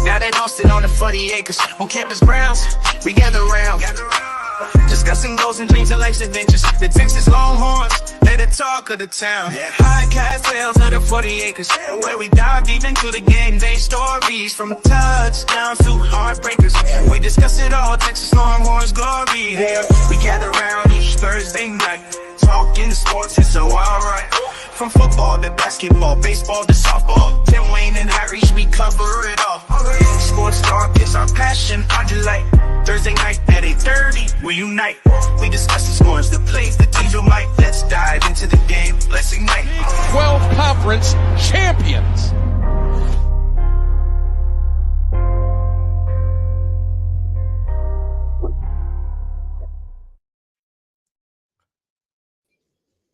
Now they hosted on the 40 acres on campus grounds. We gather around, discussing goals and dreams and life's adventures. The Texas Longhorns, they're the talk of the town. Podcast tales of the 40 acres, where we dive deep into the game day stories. From touchdowns to heartbreakers, we discuss it all. Texas Longhorns glory. Here we gather around each Thursday night, talking sports, it's so alright. From football to basketball, baseball to softball, Tim Wayne and Harry, we cover it all. Sports talk is our passion, our delight. Thursday night at 8:30, we unite. We discuss the scores, the plays, the teams you might. Let's dive into the game, let's ignite. 12 conference champions.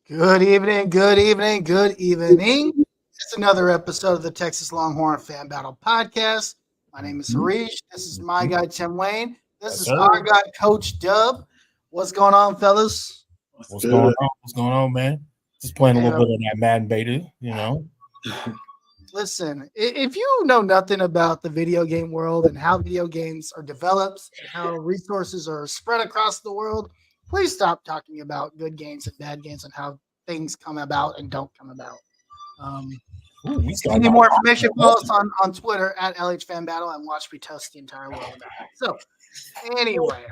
Good evening, good evening, good evening. It's another episode of the Texas Longhorn Fan Battle Podcast. My name is Harish. This is my guy, Tim Wayne. This is our guy, Coach Dub. What's going on, fellas? What's going on? What's going on, man? Just playing a little bit of that Madden beta, you know. Listen, if you know nothing about the video game world and how video games are developed and how resources are spread across the world, please stop talking about good games and bad games and how things come about and don't come about. Any more information, follow us on Twitter at LHFanBattle and watch me toast the entire world. So, anyway,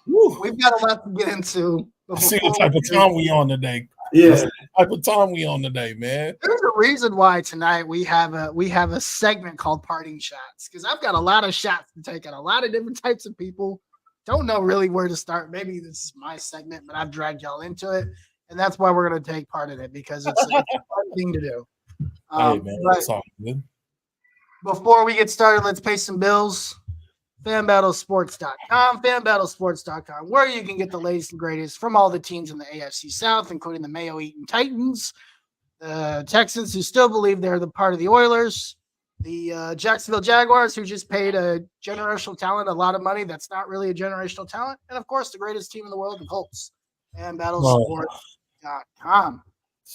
we've got a lot to get into. See the type of time we on today. Yeah, the type of time we on today, man. There's a reason why tonight we have a segment called Parting Shots, because I've got a lot of shots to take at a lot of different types of people. Don't know really where to start. Maybe this is my segment, but I've dragged y'all into it, and that's why we're going to take part in it, because it's a fun thing to do. Hey, man, that's all good. Before we get started, let's pay some bills. FanBattleSports.com, FanBattleSports.com, where you can get the latest and greatest from all the teams in the AFC South, including the Mayo-Eaton Titans, the Texans, who still believe they're the part of the Oilers, the Jacksonville Jaguars, who just paid a generational talent a lot of money that's not really a generational talent, and, of course, the greatest team in the world, the Colts. FanBattleSports.com.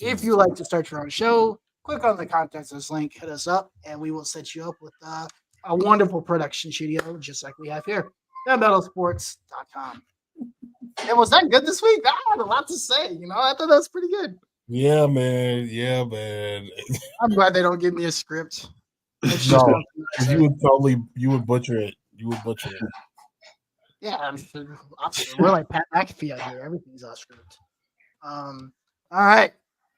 If you like to start your own show, click on the contact us link, hit us up, and we will set you up with a wonderful production studio, just like we have here. FanBattleSports.com. And was that good this week? I had a lot to say. I thought that was pretty good. Yeah, man. Yeah, man. I'm glad they don't give me a script. No, you would butcher it. You would butcher it. Yeah, we're like Pat McAfee out here. Everything's off script. All right.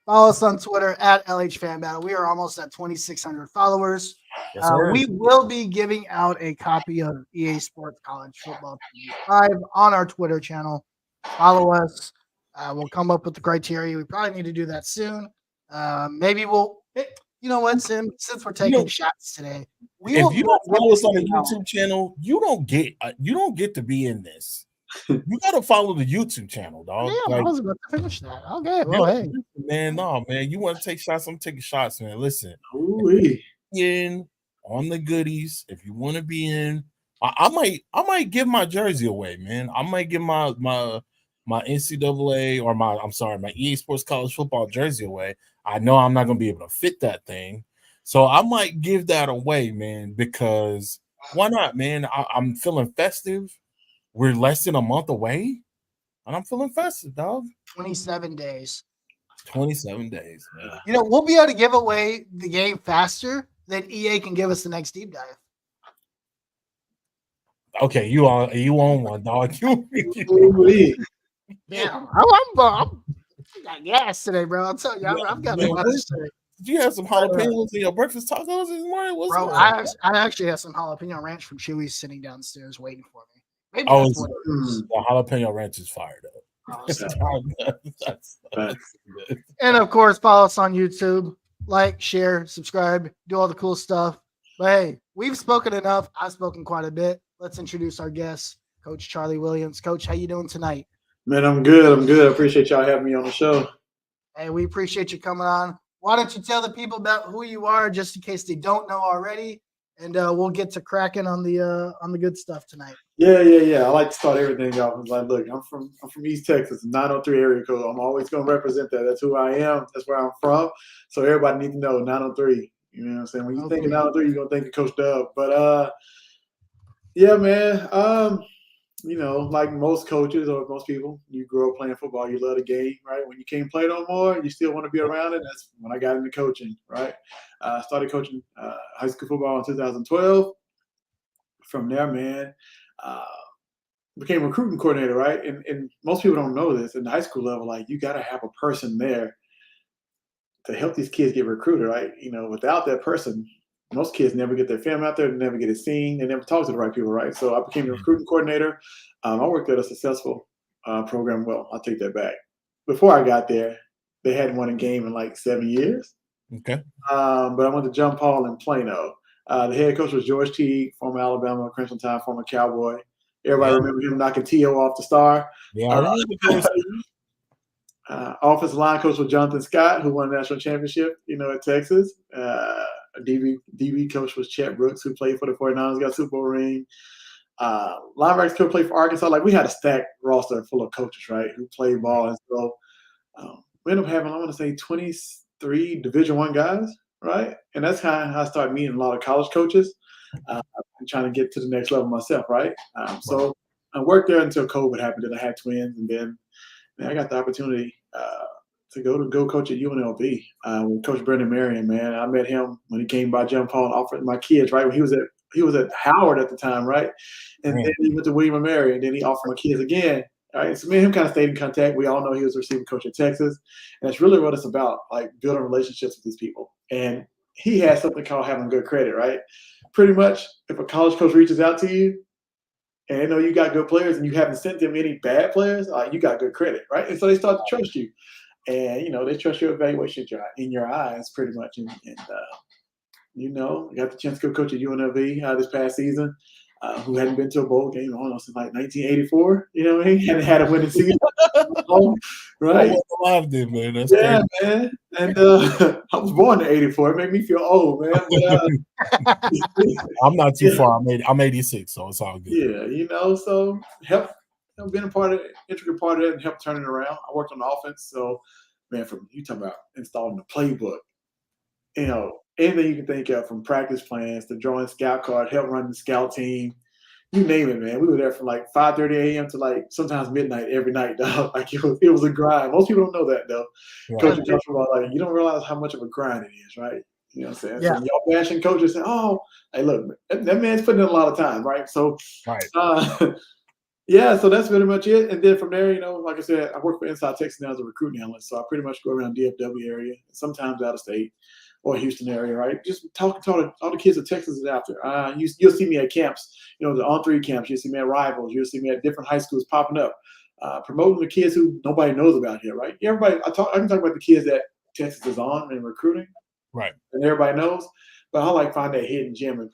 Follow us on Twitter at LH Fan Battle. We are almost at 2,600 followers. Yes, sir. We will be giving out a copy of EA Sports College Football 5 on our Twitter channel. Follow us. We'll come up with the criteria. We probably need to do that soon. Maybe we'll. You know what, Sim? Since we're taking shots today, if you don't follow us on the YouTube channel, you don't get to be in this. You gotta follow the YouTube channel, dog. Yeah, I was about to finish that. Okay, well, hey, man, man, you want to take shots? I'm taking shots, man. Listen, in on the goodies. If you want to be in, I might give my jersey away, man. I might give my NCAA or my EA Sports College Football jersey away. I know I'm not gonna be able to fit that thing, so I might give that away, man. Because why not, man? I'm feeling festive. We're less than a month away, and I'm feeling festive, dog. 27 days. 27 days, man. You know, we'll be able to give away the game faster than EA can give us the next deep dive. Okay, you on one, dog. Yeah, I'm got gas today, bro. I'm telling you, I've got a lot of today. Did you have some jalapenos in your breakfast tacos this morning? Bro, I actually have some jalapeno ranch from Chewy's sitting downstairs waiting for me. Maybe that's what it is. The jalapeno ranch is fired up. And of course, follow us on YouTube. Like, share, subscribe, do all the cool stuff. But hey, we've spoken enough. I've spoken quite a bit. Let's introduce our guest, Coach Charlie Williams. Coach, how you doing tonight? Man, I'm good. I appreciate y'all having me on the show. Hey, we appreciate you coming on. Why don't you tell the people about who you are, just in case they don't know already, and we'll get to cracking on the good stuff tonight. Yeah. I like to start everything off with like, look, I'm from East Texas, 903 area code. I'm always going to represent that. That's who I am. That's where I'm from. So everybody needs to know 903. You know what I'm saying? When you think of 903, you're going to think of Coach Dub. But yeah, man. You know, like most coaches or most people, you grow up playing football, you love the game, right? When you can't play no more, you still want to be around it. That's when I got into coaching, right? I started coaching high school football in 2012. From there, man, became a recruiting coordinator, right? And most people don't know this. In the high school level, like, you got to have a person there to help these kids get recruited, right? You know, without that person, most kids never get their family out there, they never get it seen, they never talk to the right people, right? So I became a recruiting coordinator. I worked at a successful program. Well, I'll take that back. Before I got there, they hadn't won a game in like 7 years. Okay. But I went to John Paul in Plano. The head coach was George Teague, former Alabama Crimson Tide, former Cowboy. Everybody remember him knocking T.O. off the star. Yeah, I remember. Offensive line coach was Jonathan Scott, who won the national championship, at Texas. DB coach was Chet Brooks, who played for the 49ers, got a Super Bowl ring. Linebackers coach played for Arkansas. Like, we had a stacked roster full of coaches, right, who played ball. And so we ended up having, I want to say, 23 Division I guys, right? And that's kind of how I started meeting a lot of college coaches. I'm trying to get to the next level myself, right? So I worked there until COVID happened, and I had twins, and then I got the opportunity to go coach at UNLV with Coach Brendan Marion. Man, I met him when he came by John Paul and offered my kids. Right, when he was at Howard at the time, right, and then he went to William & Mary, and then he offered my kids again. Right, so me and him kind of stayed in contact. We all know he was a receiving coach at Texas, and that's really what it's about, like building relationships with these people. And he has something called having good credit, right? Pretty much, if a college coach reaches out to you, and they know you got good players and you haven't sent them any bad players, you got good credit, right? And so they start to trust you. And, they trust your evaluation in your eyes pretty much. And I got the chance to go coach at UNLV this past season, who hadn't been to a bowl game, since like 1984, you know what I mean? Hadn't had a winning season. Right? I alive then, man. That's crazy. Man. And I was born in 84. It made me feel old, man. But, I'm not too far. I'm 86, so it's all good. Yeah, so help, being integral part of it and help turn it around. I worked on the offense. So, man, from you talking about installing the playbook, anything you can think of, from practice plans to drawing scout card, help run the scout team, you name it, man. We were there from like 5:30 a.m. to like sometimes midnight every night, dog. Like, it was a grind. Most people don't know that, though. Right. Coaches talk about, like, you don't realize how much of a grind it is, right? You know what I'm saying? Yeah. So y'all bashing coaches say, "Oh, hey, look, that man's putting in a lot of time," right? So, right. Yeah, so that's pretty much it. And then from there, like I said, I work for Inside Texas now as a recruiting analyst. So I pretty much go around DFW area, sometimes out of state or Houston area, right? Just talking to all the kids that Texas is after. You'll see me at camps, the on-3 camps. You'll see me at Rivals. You'll see me at different high schools popping up, promoting the kids who nobody knows about here, right? Everybody, I can talk about the kids that Texas is on and recruiting, Right. and everybody knows. But I like find that hidden gem and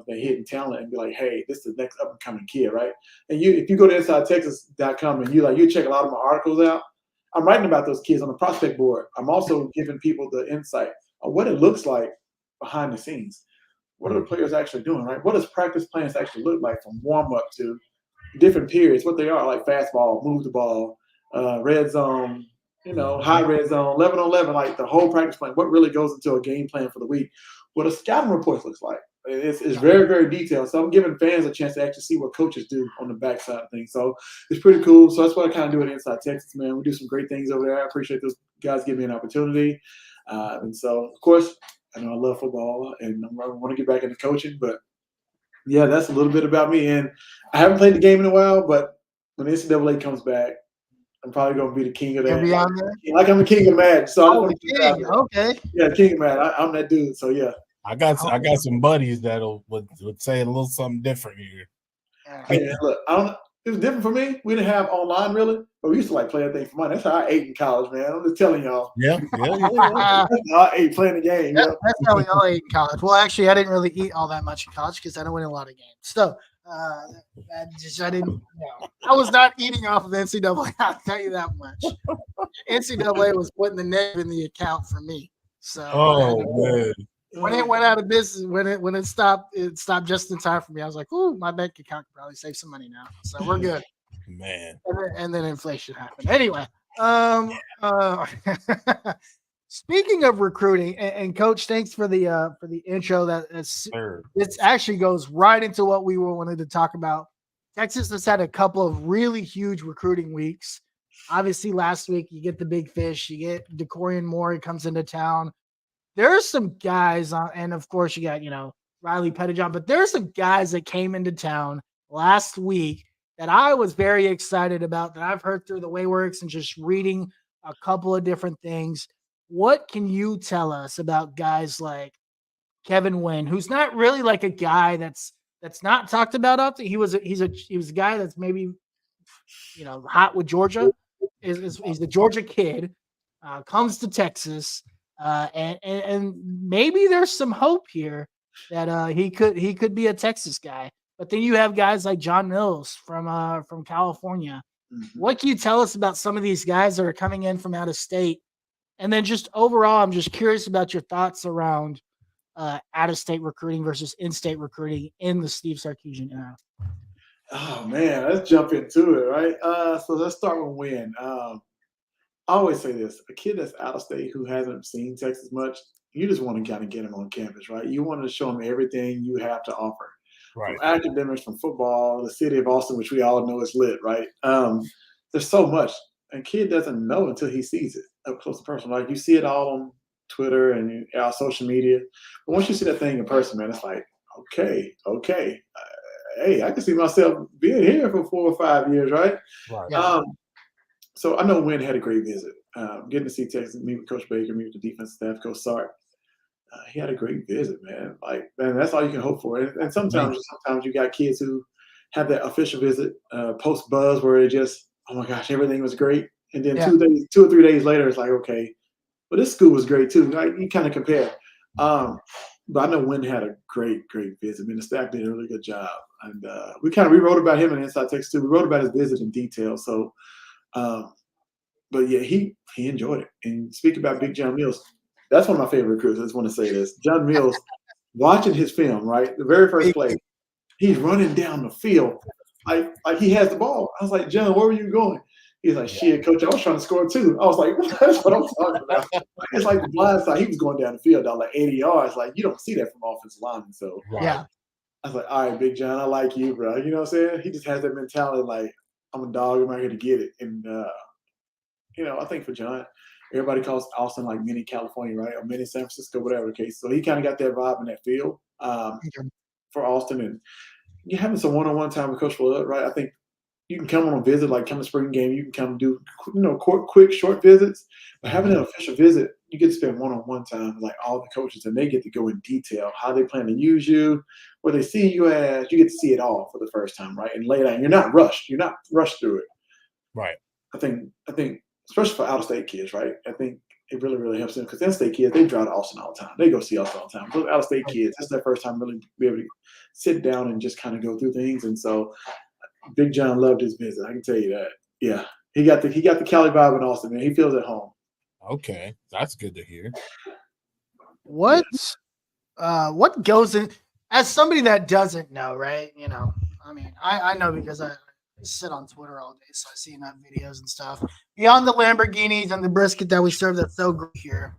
that hidden talent and be like, hey, this is the next up and coming kid, right? And if you go to InsideTexas.com and you check a lot of my articles out, I'm writing about those kids on the prospect board. I'm also giving people the insight of what it looks like behind the scenes. What are the players actually doing, right? What does practice plans actually look like from warm up to different periods? What they are, like fastball, move the ball, red zone, high red zone, 11 on 11, like the whole practice plan. What really goes into a game plan for the week? What a scouting report looks like. It's very, very detailed. So I'm giving fans a chance to actually see what coaches do on the backside of things. So it's pretty cool. So that's what I kind of do at Inside Texas, man. We do some great things over there. I appreciate those guys giving me an opportunity. And so, of course, I know I love football and I want to get back into coaching. But, yeah, that's a little bit about me. And I haven't played the game in a while, but when the NCAA comes back, I'm probably going to be the king of that. You'll be on there? Like I'm the king of Madden. So the king. Okay. Yeah, king of Madden. I'm that dude. So, yeah. I got some buddies that would say a little something different here. Hey, man, look, it was different for me. We didn't have online really, but we used to play everything for money. That's how I ate in college, man. I'm just telling y'all. Yeah. That's how I ate playing the game. Yeah. That's how we all ate in college. Well, actually, I didn't really eat all that much in college because I don't win a lot of games. So I didn't. No, I was not eating off of NCAA. I'll tell you that much. NCAA was putting the negative in the account for me. So man. When it went out of business, when it stopped just in time for me. I was like, "Ooh, my bank account could probably save some money now." So we're good, man. And then inflation happened. Anyway, speaking of recruiting, and Coach, thanks for the intro. This actually goes right into what we wanted to talk about. Texas has had a couple of really huge recruiting weeks. Obviously, last week you get the big fish. You get DeCorian Moore. He comes into town. There are some guys, and of course you got, Riley Pettijohn, but there are some guys that came into town last week that I was very excited about, that I've heard through the Wayworks and just reading a couple of different things. What can you tell us about guys like Kevin Wynn, who's not really like a guy that's not talked about often? He's a guy that's maybe, hot with Georgia. He's the Georgia kid, comes to Texas. And maybe there's some hope here that he could be a Texas guy. But then you have guys like John Mills from California. Mm-hmm. What can you tell us about some of these guys that are coming in from out of state? And then just overall, I'm just curious about your thoughts around out of state recruiting versus in-state recruiting in the Steve Sarkisian era. Oh man, let's jump into it, right? So let's start with Wynn. I always say this: a kid that's out of state who hasn't seen Texas much, you just want to kind of get him on campus, right? You want to show him everything you have to offer, right? From academics, from football, the city of Austin, which we all know is lit, right? There's so much, and kid doesn't know until he sees it up close and personal. Like you see it all on Twitter and our social media, but once you see that thing in person, man, it's like, okay, hey, I can see myself being here for 4 or 5 years, right? Yeah. So I know Wynn had a great visit. Getting to see Texas, meet with Coach Baker, meet with the defensive staff, Coach Sark. He had a great visit, man. Like, man, that's all you can hope for. And sometimes you got kids who have that official visit, post buzz, where it just, oh my gosh, everything was great. And then 2 or 3 days later, it's like, okay, well, this school was great too. Right? You kind of compare. But I know Wynn had a great visit. I mean, the staff did a really good job. And we wrote about him in Inside Texas too. We wrote about his visit in detail. So, but yeah, he enjoyed it. And speak about Big John Mills, that's one of my favorite recruits. I just want to say this. John Mills, watching his film, right? The very first play, he's running down the field like he has the ball. I was like, John, where were you going? He's like, shit, coach, I was trying to score too. I was like, that's what I'm talking about. It's like the blind side. He was going down the field down like 80 yards. Like, you don't see that from offensive linemen. So yeah. I was like, all right, Big John, I like you, bro. You know what I'm saying? He just has that mentality like, I'm a dog. I'm out here to get it. And, I think for John, everybody calls Austin like mini California, right? Or mini San Francisco, whatever the case. So he kind of got that vibe in that feel for Austin. And you're having some one-on-one time with Coach Flood, right? I think, you can come on a visit, like come to spring game. You can come do quick short visits. But having an official visit, you get to spend one-on-one time with like all the coaches, and they get to go in detail how they plan to use you, where they see you as. You get to see it all for the first time, right? And lay it out. You're not rushed. You're not rushed through it. Right. I think, especially for out-of-state kids, right? I think it really, really helps them because in-state kids, they drive to Austin all the time. They go see Austin all the time. But out-of-state kids, it's their first time really be able to sit down and just kind of go through things. And so Big John loved his visit. I can tell you that. Yeah. He got the Cali vibe in Austin, man. He feels at home. Okay. That's good to hear. What goes in as somebody that doesn't know, right? You know, I mean, I know because I sit on Twitter all day, so I see enough videos and stuff. Beyond the Lamborghinis and the brisket that we serve that's so great here,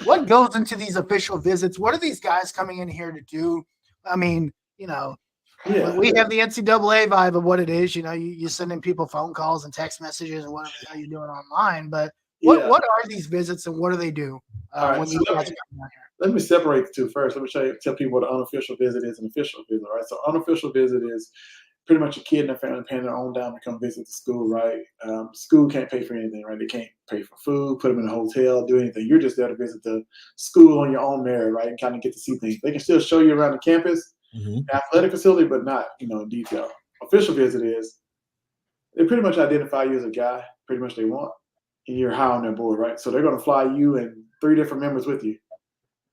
what goes into these official visits? What are these guys coming in here to do? I mean, you know, we have the NCAA vibe of what it is. You know, you sending people phone calls and text messages and whatever the hell you're doing online. But what are these visits and what do they do when these guys come out here? Let me separate the two first. Let me tell people what an unofficial visit is and official visit, right? So unofficial visit is pretty much a kid and their family paying their own dime to come visit the school, right? School can't pay for anything, right? They can't pay for food, put them in a hotel, do anything. You're just there to visit the school on your own merit, right? And kind of get to see things. They can still show you around the campus, athletic facility, but not, in detail. Official visit is they pretty much identify you as a guy, pretty much they want, and you're high on their board, right? So they're going to fly you and 3 different members with you.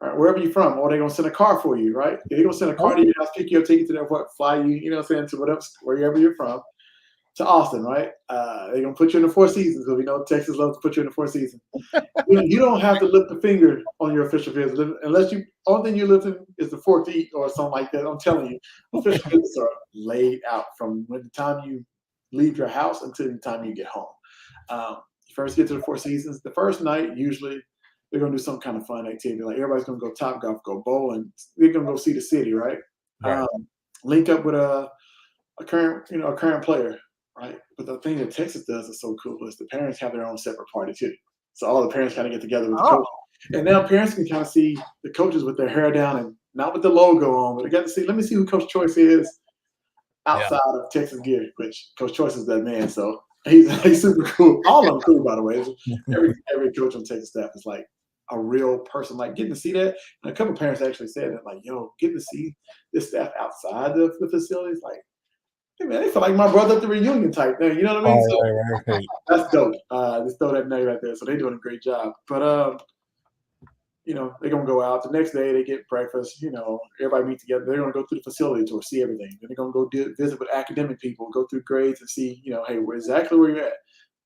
Right, wherever you're from, or they're going to send a car for you, right? They're going to send a car to your house, pick you up, take you to the airport, fly you, to whatever, wherever you're from, to Austin, right? They're going to put you in the Four Seasons, because we know Texas loves to put you in the Four Seasons. You don't have to lift a finger on your official visit, unless only thing you lift in is the fork to eat or something like that. I'm telling you, official visits are laid out from when the time you leave your house until the time you get home. You first get to the Four Seasons. The first night, usually, they're going to do some kind of fun activity. Like everybody's going to go Topgolf, go bowling. They're going to go see the city, right? Link up with a current player, right? But the thing that Texas does is so cool is the parents have their own separate party too. So all the parents kind of get together with the coach. And now parents can kind of see the coaches with their hair down and not with the logo on, but they got to see, let me see who Coach Choice is outside of Texas gear, which Coach Choice is that man. So he's super cool. All of them cool, by the way. Every coach on Texas staff is like a real person, like getting to see that. And a couple of parents actually said that, like, getting to see this staff outside the facilities, like, hey man, they feel like my brother at the reunion type thing. You know what I mean? Right. That's dope. Just throw that name right there. So they're doing a great job. But they're gonna go out the next day. They get breakfast. Everybody meet together. They're gonna go through the facility tour, see everything. Then they're gonna go visit with academic people, go through grades and see, hey, exactly where you're at.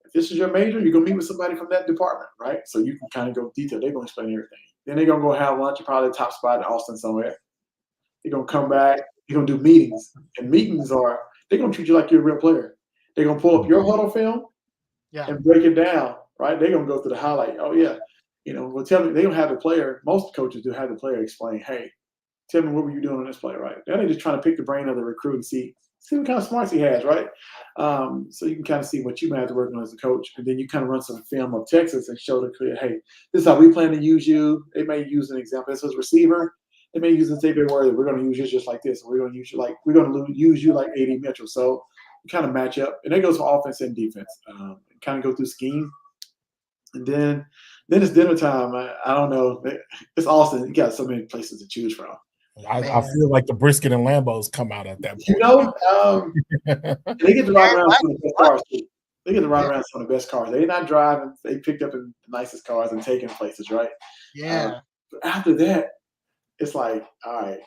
If this is your major, you're gonna meet with somebody from that department, right? So you can kind of go detail. They're gonna explain everything. Then they're gonna go have lunch at probably the top spot in Austin somewhere. They're gonna come back. They're gonna do meetings, and meetings they're gonna treat you like you're a real player. They're gonna pull up your huddle film, and break it down, right? They're gonna go through the highlight. Oh yeah, tell me. They don't have the player. Most coaches do have the player explain. Hey, tell me what were you doing on this play, right? Now they're just trying to pick the brain of the recruit and see what kind of smarts he has, right? So you can kind of see what you might have to work on as a coach. And then you kind of run some film of Texas and show the clear, hey, this is how we plan to use you. They may use an example. This is receiver. They may use and say, we're going to use you just like this. We're going to use you like A.D. Mitchell. So you kind of match up. And that goes for offense and defense. Kind of go through scheme. And then it's dinner time. I don't know. It's Austin. You got so many places to choose from. I feel like the brisket and Lambos come out at that point. They get to ride around some of the best cars too. They get to ride around some of the best cars. They're not driving. They picked up in the nicest cars and taking places, right? Yeah. But after that, it's like, all right,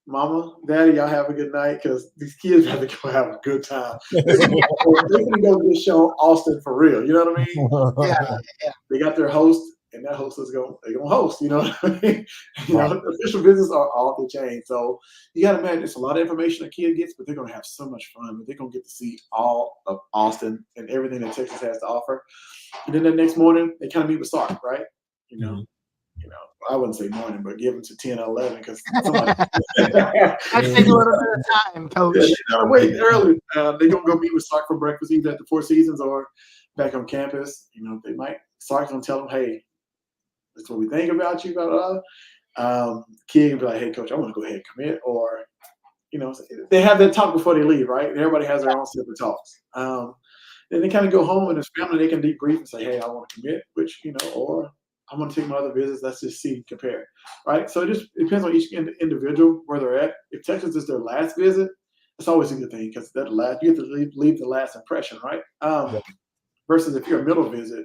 Mama, Daddy, y'all have a good night because these kids have to go have a good time. They're gonna go get shown Austin for real. You know what I mean? Yeah. They got their host. And that host they're gonna host, you know what I mean? Official visits are off the chain. So you gotta imagine it's a lot of information a kid gets, but they're gonna have so much fun. But they're gonna get to see all of Austin and everything that Texas has to offer. And then the next morning they kind of meet with Sark, right? I wouldn't say morning, but give them to 10 or 11 because somebody I take a little bit of time, coach. Wait early. They're gonna go meet with Sark for breakfast either at the Four Seasons or back on campus. They might Sark's gonna tell them, hey, that's what we think about you, blah, blah, blah. Kid can be like, hey, coach, I want to go ahead and commit. Or, they have that talk before they leave, right? Everybody has their own separate talks. Then they kind of go home and as family, they can debrief and say, hey, I want to commit, which, or I'm going to take my other visits. Let's just see, compare, right? So it just depends on each individual where they're at. If Texas is their last visit, it's always a good thing because you have to leave the last impression, right? Versus if you're a middle visit,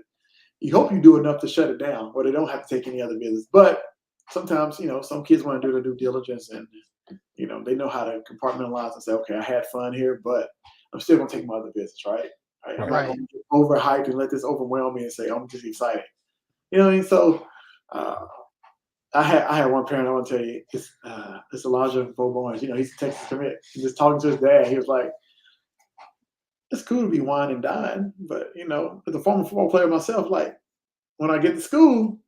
you hope you do enough to shut it down where they don't have to take any other visits. But sometimes, some kids want to do their due diligence and, they know how to compartmentalize and say, okay, I had fun here, but I'm still going to take my other visits, right? I'm not going to get overhyped and let this overwhelm me and say, I'm just excited. You know what I mean? So I had one parent, I want to tell you, it's Elijah Bowbarnes. He's a Texas commit. He was talking to his dad. He was like, it's cool to be wine and dine, but, as a former football player myself, like, when I get to school,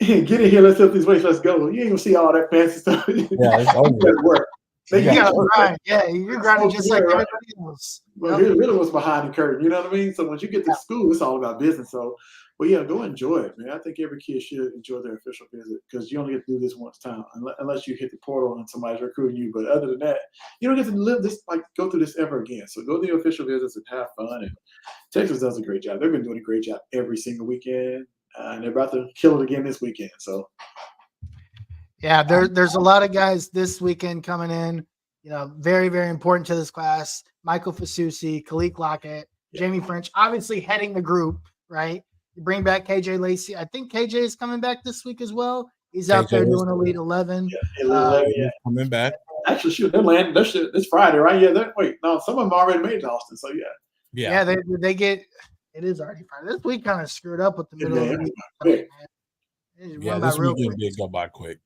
get in here, let's lift these weights, let's go. You ain't gonna see all that fancy stuff. Yeah, it's over. You gotta work. You gotta grind. Yeah, you're grinding just like everybody else. But here's really what's behind the curtain. You know what I mean? So once you get to school, it's all about business. So, but yeah, go enjoy it, man. I think every kid should enjoy their official visit because you only get to do this once time, unless you hit the portal and somebody's recruiting you. But other than that, you don't get to live this, go through this ever again. So go to the official visits and have fun. And Texas does a great job. They've been doing a great job every single weekend. And they're about to kill it again this weekend. So, yeah, there's a lot of guys this weekend coming in. Very, very important to this class. Michael Fasusi, Kalik Lockett, Jamie French, obviously heading the group, right? You bring back KJ Lacey. I think KJ is coming back this week as well. He's out there doing Elite 11. Yeah, coming back. Actually, shoot, they're landing. This Friday, right? Yeah. Wait, no, some of them already made to Austin. So yeah. They get. It is already Friday. This week kind of screwed up with the middle of the week. This weekend did go by quick.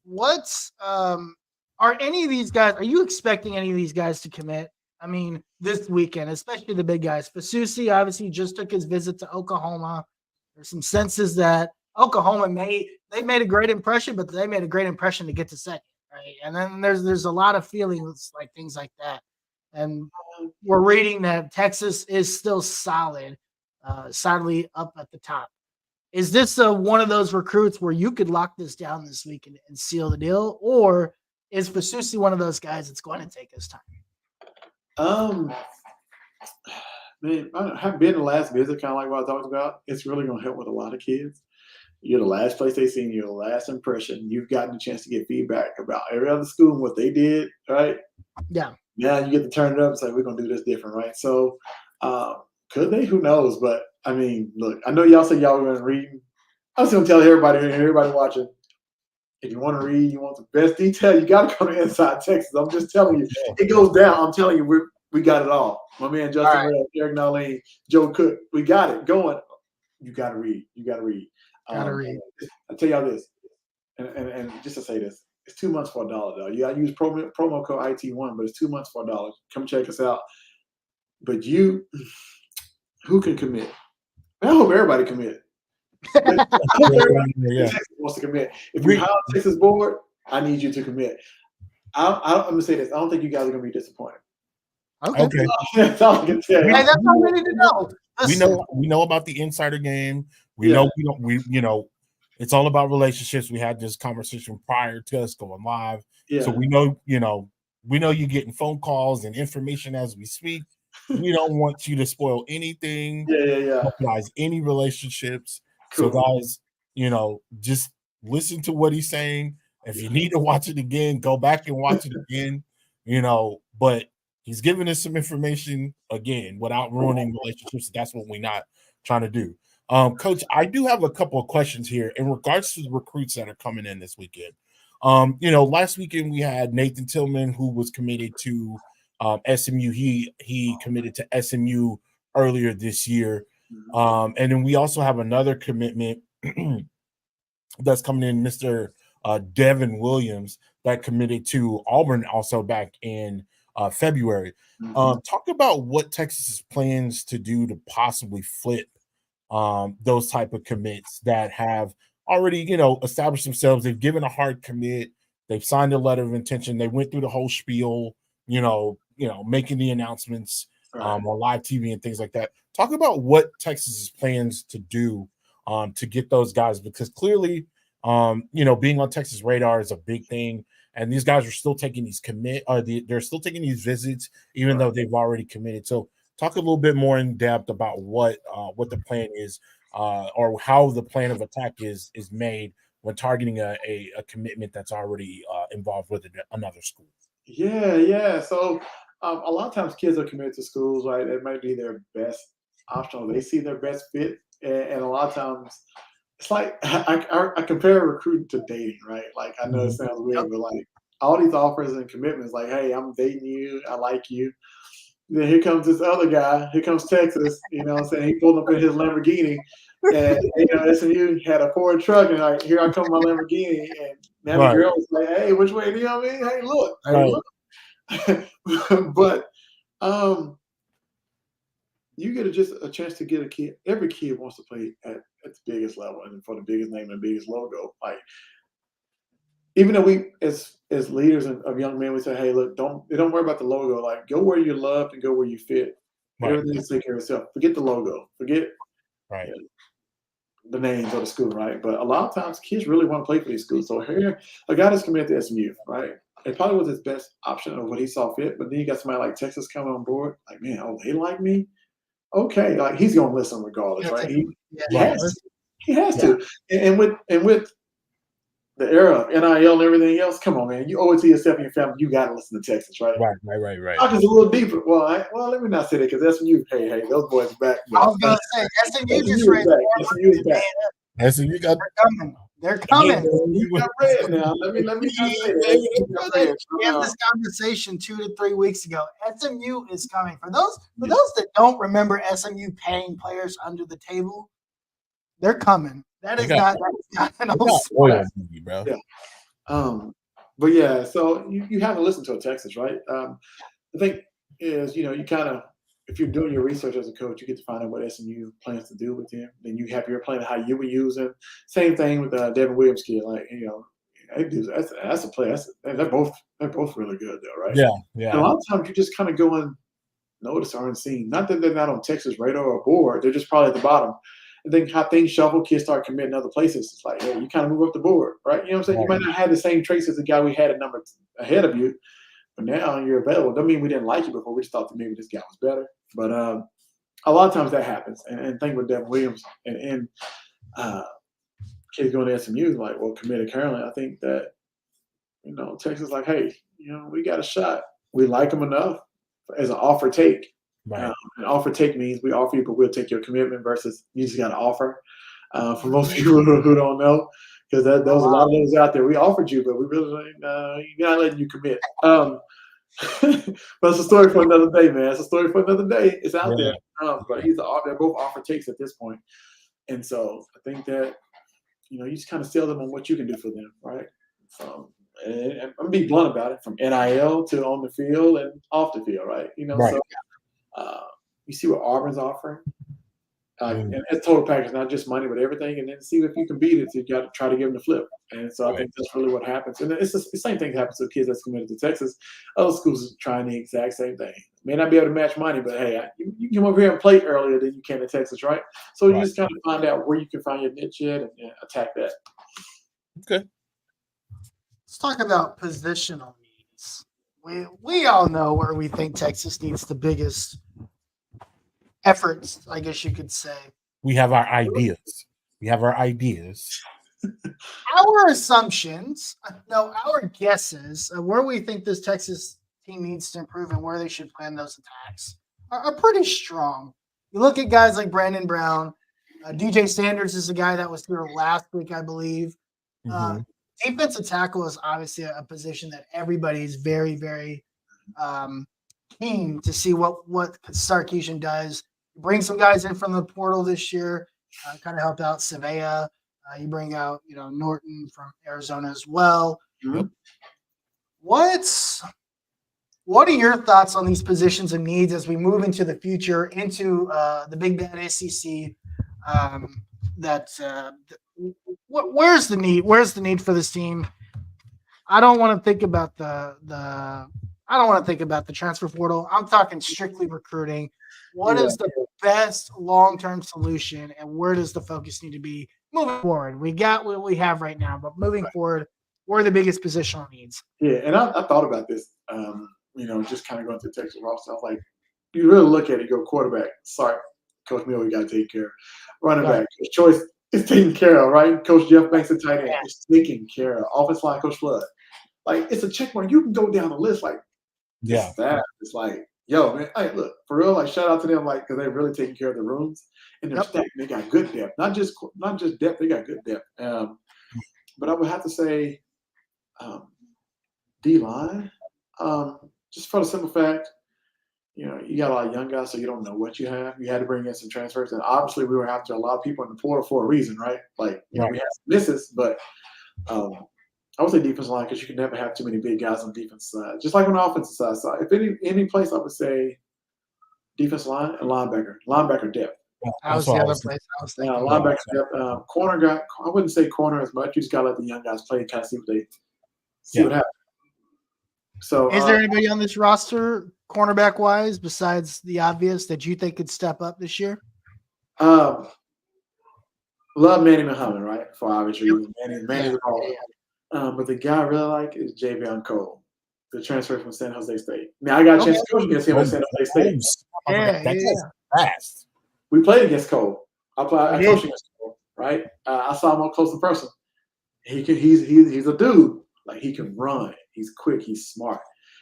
What's are any of these guys? Are you expecting any of these guys to commit? I mean, this weekend, especially the big guys. Fasusi obviously just took his visit to Oklahoma. There's some senses that Oklahoma made a great impression, but they made a great impression to get to second, right? And then there's a lot of feelings like things like that. And we're reading that Texas is still solid, solidly up at the top. Is this one of those recruits where you could lock this down this week and seal the deal? Or is Fasusi one of those guys that's going to take his time? Man, I have been the last visit, kind of like what I talked about. It's really going to help with a lot of kids. You're the last place they've seen you, the last impression. You've gotten a chance to get feedback about every other school and what they did, right? Yeah. Now you get to turn it up and say, we're going to do this different, right? So could they? Who knows? But, I mean, look, I know y'all say y'all were going to read. I'm just going to tell everybody watching, if you want to read, you want the best detail, you got to come to Inside Texas. I'm just telling you. It goes down. I'm telling you, we got it all. My man Justin Red, Eric Nalene, Joe Cook, we got it going. You got to read. I'll tell y'all this, and just to say this, it's 2 months for $1, though. You got to use promo code IT1, but it's 2 months for $1. Come check us out. But who can commit? I hope everybody commit. Texas wants to commit. If you're high on Texas board, I need you to commit. I'm going to say this. I don't think you guys are going to be disappointed. Okay. That's all I can tell you. Hey, that's all we need to know. We know about the insider game. We know it's all about relationships. We had this conversation prior to us going live. Yeah. So we know you're getting phone calls and information as we speak. We don't want you to spoil anything. Jeopardize any relationships. Cool. So guys, just listen to what he's saying. If you need to watch it again, go back and watch it again. But he's giving us some information again without ruining relationships. That's what we're not trying to do. Coach, I do have a couple of questions here in regards to the recruits that are coming in this weekend. Last weekend we had Nathan Tillman, who was committed to SMU. He committed to SMU earlier this year. And then we also have another commitment that's coming in, Mr. Devin Williams, that committed to Auburn also back in February. Talk about what Texas's plans to do to possibly flip those type of commits that have already, established themselves. They've given a hard commit. They've signed a letter of intention. They went through the whole spiel, making the announcements on live TV and things like that. Talk about what Texas's plans to do to get those guys, because clearly Being on Texas radar is a big thing. And these guys are still taking these they're still taking these visits, even though they've already committed. So talk a little bit more in depth about what the plan is, or how the plan of attack is made when targeting a commitment that's already involved with another school. Yeah. So a lot of times kids are committed to schools, right? It might be their best option, or they see their best fit, and a lot of times it's like I compare recruiting to dating, right? Like I know it sounds weird, but like all these offers and commitments, like, hey, I'm dating you, I like you. Then here comes this other guy. Here comes Texas. You know what I'm saying? He pulled up in his Lamborghini, and SMU had a Ford truck, and like, here I come my Lamborghini, and now the girl was like, hey, which way do you know what I mean? Hey, look. But you get just a chance to get a kid. Every kid wants to play at the biggest level and for the biggest name and the biggest logo. Like, even though we, as leaders of young men, we say, hey, look, don't worry about the logo. Like, go where you're loved and go where you fit. Right. Everything's take care of itself. Forget the logo. Forget the names of the school, right? But a lot of times kids really want to play for these schools. So here, a guy that's committed to SMU, right? It probably was his best option of what he saw fit. But then you got somebody like Texas coming on board. Like, man, they like me? Okay. Like, he's going to listen regardless, right? He has to. And with the era of NIL and everything else, come on, man. You owe it to yourself and your family. You got to listen to Texas, right? Right. Talk is a little deeper. Well, let me not say that because SMU, hey, those boys back. I was going to say, SMU just raised SMU is back. SMU got They're coming. You got red now. Let me not say that. We had this conversation 2 to 3 weeks ago. SMU is coming. For those that don't remember SMU paying players under the table, they're coming. That is not an old spoiler movie, bro. Yeah. But yeah, so you have to listen to a Texas, right? The thing is, you kind of, if you're doing your research as a coach, you get to find out what SMU plans to do with him. Then you have your plan of how you would use him. Same thing with Devin Williams' kid. Like, that's a play. They're both really good, though, right? Yeah. And a lot of times you just kind of go unnoticed or unseen. Not that they're not on Texas radar or board. They're just probably at the bottom. And then how things shuffle, kids start committing other places. It's like, hey, you kind of move up the board, right? You know what I'm saying? You might not have the same traits as the guy we had a number ahead of you, but now you're available. Doesn't mean we didn't like you before. We just thought that maybe this guy was better. But a lot of times that happens. And thing with Devin Williams and kids going to SMU is like, well, committed currently. I think that, Texas is like, hey, we got a shot. We like him enough as an offer take. Right. An offer take means we offer you, but we'll take your commitment versus you just got to offer. For most people who don't know, because there's a lot of those out there. We offered you, but we really you're not letting you commit. But it's a story for another day, man. It's a story for another day. It's out there. But they're both offer takes at this point. And so I think that, you just kind of sell them on what you can do for them, right? So, and I'm going to be blunt about it, from NIL to on the field and off the field, right? So you see what Auburn's offering. And it's total package, not just money, but everything. And then see if you can beat it. So you got to try to give them the flip. And so I think that's really what happens. And it's the same thing happens to kids that's committed to Texas. Other schools are trying the exact same thing. May not be able to match money, but hey, you come over here and play earlier than you can in Texas, right? So you just kind of find out where you can find your niche at and attack that. Okay. Let's talk about positional needs. We all know where we think Texas needs the biggest efforts, I guess you could say. We have our ideas. Our assumptions, our guesses of where we think this Texas team needs to improve and where they should plan those attacks are pretty strong. You look at guys like Brandon Brown. DJ Sanders is the guy that was here last week, I believe. Defensive tackle is obviously a position that everybody is very, very keen to see what Sarkisian does. Bring some guys in from the portal this year, kind of help out Savea. You bring out, Norton from Arizona as well. Mm-hmm. What are your thoughts on these positions and needs as we move into the future, into the Big Bad SEC? Where's the need? Where's the need for this team? I don't want to think about the transfer portal. I'm talking strictly recruiting. What is the best long-term solution, and where does the focus need to be moving forward, we got what we have right now, but moving forward, what are the biggest positional needs? Yeah, and I thought about this, just kind of going through Texas roster. I was like, you really look at it, you go quarterback. Sorry, Coach Miller, we got to take care of. Running back, Coach Choice is taken care of, right? Coach Jeff Banks, the tight end, is taken care of. Offense line, Coach Flood. Like, it's a check mark. You can go down the list, like, Yeah. It's like, yo, man, hey, look, for real, like, shout out to them, like, because they're really taking care of the rooms. And they're stacked. They got good depth. Not just depth, they got good depth. But I would have to say D-line, just for the simple fact, you got a lot of young guys, so you don't know what you have. You had to bring in some transfers, and obviously we were after a lot of people in the portal for a reason, right? Like, we had some misses, but I would say defensive line because you can never have too many big guys on the defense side. Just like on the offensive side. So if any place, I would say defensive line and linebacker depth. That was the other place I was thinking. Linebacker depth. Corner guy, I wouldn't say corner as much. You just got to let the young guys play and kind of see what happens. So, is there anybody on this roster, cornerback wise, besides the obvious that you think could step up this year? Love Manny Muhammad, right? For obvious reasons. Manny's a baller. But the guy I really like is Javion Cole, the transfer from San Jose State. Now, I got a chance to coach against him at San Jose State. That's fast. We played against Cole. I coached against Cole, right? I saw him up close in person. He's a dude. Like, he can run. He's quick. He's smart.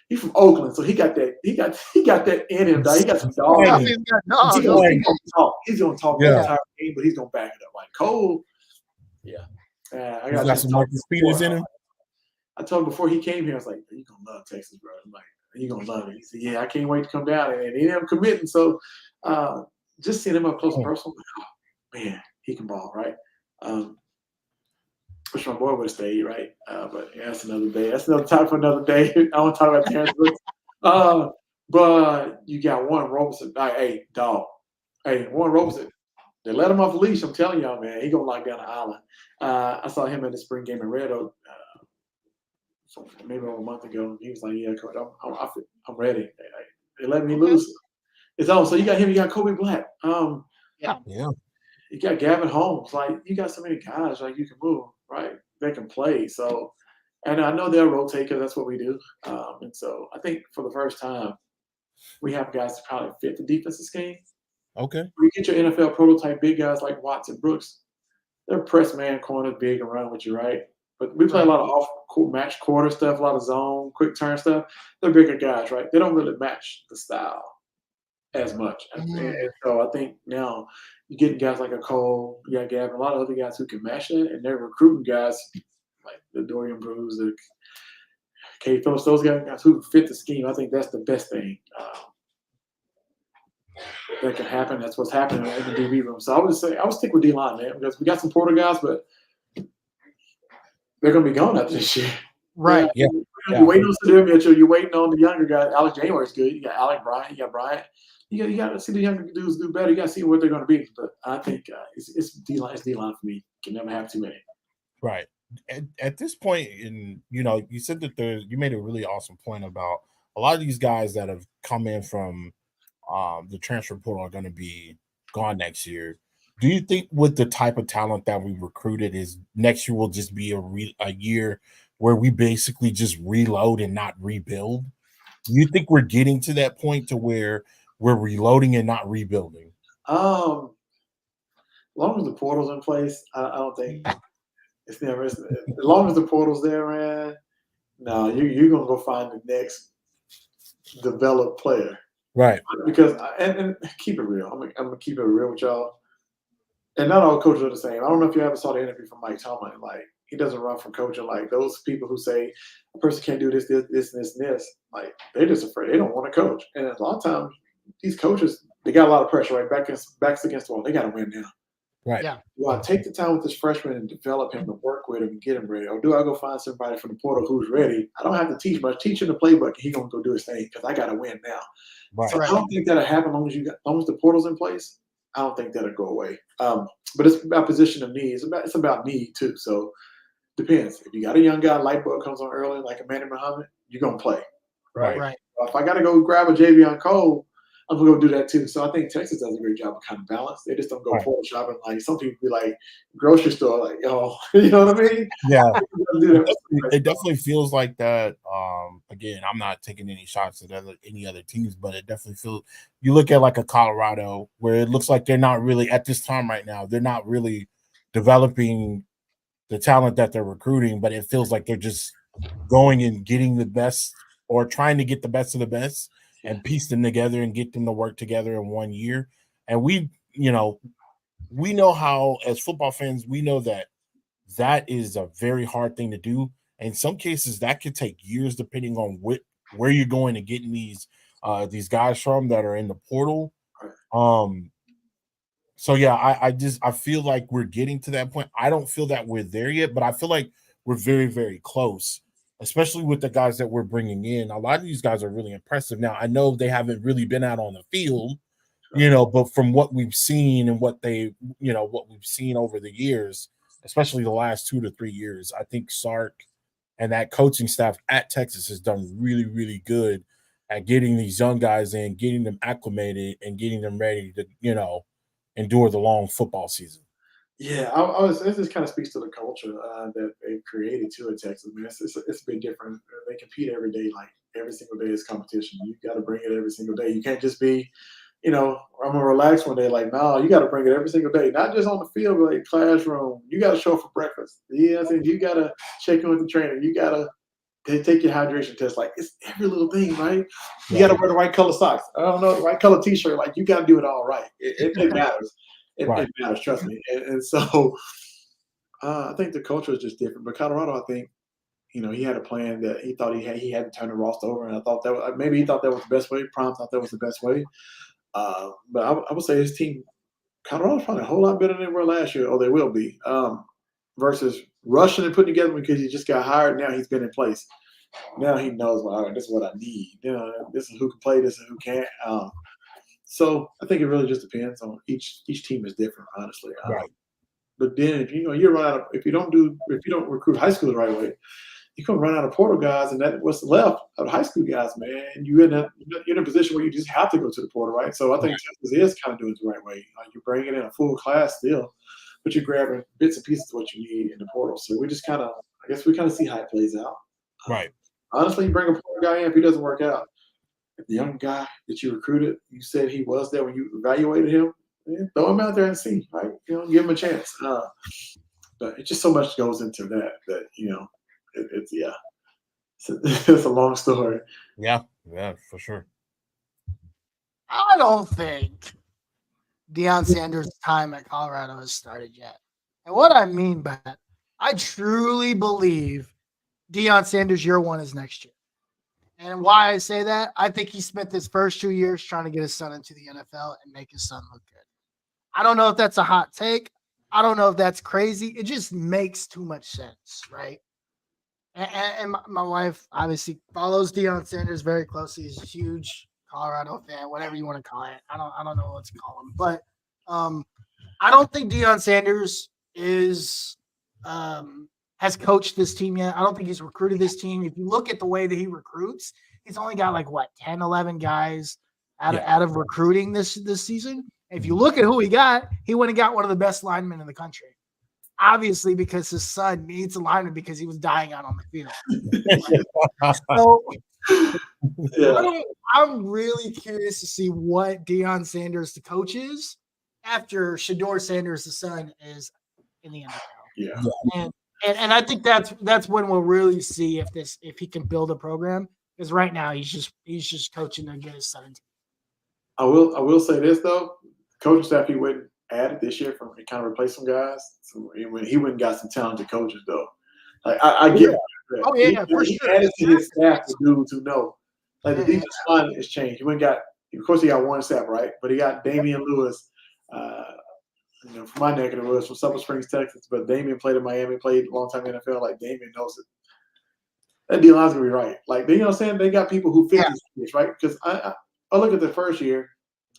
He's from Oakland, so he got that in him. He got some dog. He's gonna talk the entire game, but he's gonna back it up. Like Cole, I got some Marcus Peters in him. I told him before he came here, I was like, "You're gonna love Texas, bro." I'm like, "You're gonna love it." He said, "Yeah, I can't wait to come down." And he ended up committing. So, just seeing him up close and personal, man, he can ball, right? Wish my boy would have stayed, right? But yeah, that's another day. That's another time for another day. I want to talk about Terrence Brooks. But you got Warren Roberson. Hey, dog. Hey, Warren Roberson. They let him off the leash. I'm telling y'all, man. He gonna lock down the island. I saw him at the spring game in Red Oak maybe over a month ago. He was like, "Yeah, coach, I'm ready." They let me loose. It's on. So you got him. You got Kobe Black. You got Gavin Holmes. Like, you got so many guys, like, you can move, right? They can play. So, and I know they'll rotate because that's what we do. And so I think for the first time, we have guys that probably fit the defensive scheme. Okay. You get your NFL prototype big guys like Watts and Brooks. They're press man corners, big and run with you, right? But we play a lot of off-match quarter stuff, a lot of zone, quick turn stuff. They're bigger guys, right? They don't really match the style as much. And so I think now you're getting guys like a Cole, you got Gavin, a lot of other guys who can match that, and they're recruiting guys like the Dorian Brews, the K. Phillips, those guys who fit the scheme. I think that's the best thing that can happen. That's what's happening in the DB room. So I would stick with D-line, man, because we got some portal guys, but they're going to be gone after this year. Right. Yeah. You're waiting on Sadir Mitchell. You're waiting on the younger guys. Alex January's good. You got Alec Bryant. You got Bryant. You got to see the younger dudes do better. You got to see what they're going to be. But I think it's D-line. It's D-line for me. Can never have too many. Right. At this point, you said that you made a really awesome point about a lot of these guys that have come in from the transfer portal are going to be gone next year. Do you think with the type of talent that we recruited is next year will just be a year where we basically just reload and not rebuild? Do you think we're getting to that point to where we're reloading and not rebuilding? As long as the portal's in place, I don't think it's never. As long as the portal's there, man, no, you're gonna go find the next developed player, right? Because and keep it real. I'm gonna keep it real with y'all. And not all coaches are the same. I don't know if you ever saw the interview from Mike Tomlin. Like, he doesn't run from coaching. Like, those people who say a person can't do this, and this. Like, they're just afraid. They don't want to coach. And a lot of times, these coaches, they got a lot of pressure, right? Backs against the wall. They got to win now. Right. Yeah. Do I take the time with this freshman and develop him to work with him and get him ready? Or do I go find somebody from the portal who's ready? I don't have to teach much. Teach him the playbook. He's going to go do his thing because I got to win now. Right. So I don't think that'll happen as long as the portal's in place. I don't think that'll go away. But it's about position of need. It's about need too. So depends. If you got a young guy, light bulb comes on early, like a Manny Muhammad, you're gonna play. Right. If I got to go grab a Javion Cole, I'm gonna go do that too. So I think Texas does a great job of kind of balance. They just don't go Right. portal shopping like some people be like grocery store, like you know what I mean? Yeah. Do that. It definitely feels like that. Again, I'm not taking any shots at any other teams, but it definitely feels. You look at like a Colorado, where it looks like they're not really at this time right now. They're not really developing the talent that they're recruiting, but it feels like they're just going and getting the best or trying to get the best of the best and piece them together and get them to work together in 1 year. And we know how, as football fans, we know that is a very hard thing to do. In some cases, that could take years, depending on where you're going and getting these guys from that are in the portal. So yeah, I feel like we're getting to that point. I don't feel that we're there yet, but I feel like we're very, very close, especially with the guys that we're bringing in. A lot of these guys are really impressive. Now, I know they haven't really been out on the field, but from what we've seen and what we've seen over the years, especially the last 2 to 3 years, I think Sark and that coaching staff at Texas has done really, really good at getting these young guys in, getting them acclimated, and getting them ready to, endure the long football season. Yeah, this just kind of speaks to the culture that they've created too in Texas. Man, it's a bit different. They compete every day, like every single day is competition. You got to bring it every single day. You can't just be, I'm gonna relax one day. Like, no, you got to bring it every single day, not just on the field, but like classroom. You got to show up for breakfast. Yeah, you got to check in with the trainer. You got to take your hydration test. Like, it's every little thing, right? You got to wear the right color socks. I don't know, the right color T-shirt. Like, you got to do it all right. It matters. It matters, trust me. And so I think the culture is just different. But Colorado, I think, he had a plan that he thought he had to turn the roster over, and I thought that maybe he thought that was the best way. Prom thought that was the best way. But I would say his team, Colorado's probably a whole lot better than they were last year, or they will be, versus rushing and putting together because he just got hired. Now he's been in place. Now he knows, well, all right, this is what I need. This is who can play, this is who can't. So I think it really just depends on each team is different, honestly. Right. But then if you run out of if you don't recruit high school the right way, you can run out of portal guys, and that what's left of high school guys, man. You're in a position where you just have to go to the portal, right? So I think Texas is kind of doing it the right way. You're bringing in a full class still, but you're grabbing bits and pieces of what you need in the portal. So we just I guess we kind of see how it plays out. Right. Honestly, you bring a portal guy in, if he doesn't work out, if the young guy that you recruited, you said he was there when you evaluated him, throw him out there and see, right? Give him a chance. But it's just so much goes into that it's a long story. Yeah, for sure. I don't think Deion Sanders' time at Colorado has started yet. And what I mean by that, I truly believe Deion Sanders' year one is next year. And why I say that, I think he spent his first 2 years trying to get his son into the NFL and make his son look good. I don't know if that's a hot take. I don't know if that's crazy. It just makes too much sense, right? And my wife obviously follows Deion Sanders very closely. He's a huge Colorado fan, whatever you want to call it. I don't know what to call him, but I don't think Deion Sanders has coached this team yet. I don't think he's recruited this team. If you look at the way that he recruits, he's only got 10, 11 guys out of recruiting this season. If you look at who he got, he went and got one of the best linemen in the country. Obviously, because his son needs a lineman because he was dying out on the field. So I'm really curious to see what Deion Sanders, the coach, is after Shador Sanders, the son, is in the NFL. Yeah. And I think that's when we'll really see if he can build a program. Because right now he's just coaching to get his son. I will say this though, coaching staff he went added this year from kind of replace some guys. So he went and got some talented coaches though. Like I get it. Oh yeah, for he sure. added to his staff the dudes who know. Like the defensive line has changed. He went and of course he got one staff, right? But he got Damian Lewis. From my neck of the woods, from Sulphur Springs, Texas. But Damian played in Miami, played a long time in the NFL. Like, Damian knows it. That D-line's going to be right. Like, you know what I'm saying? They got people who fit these things, right? Because I look at the first year,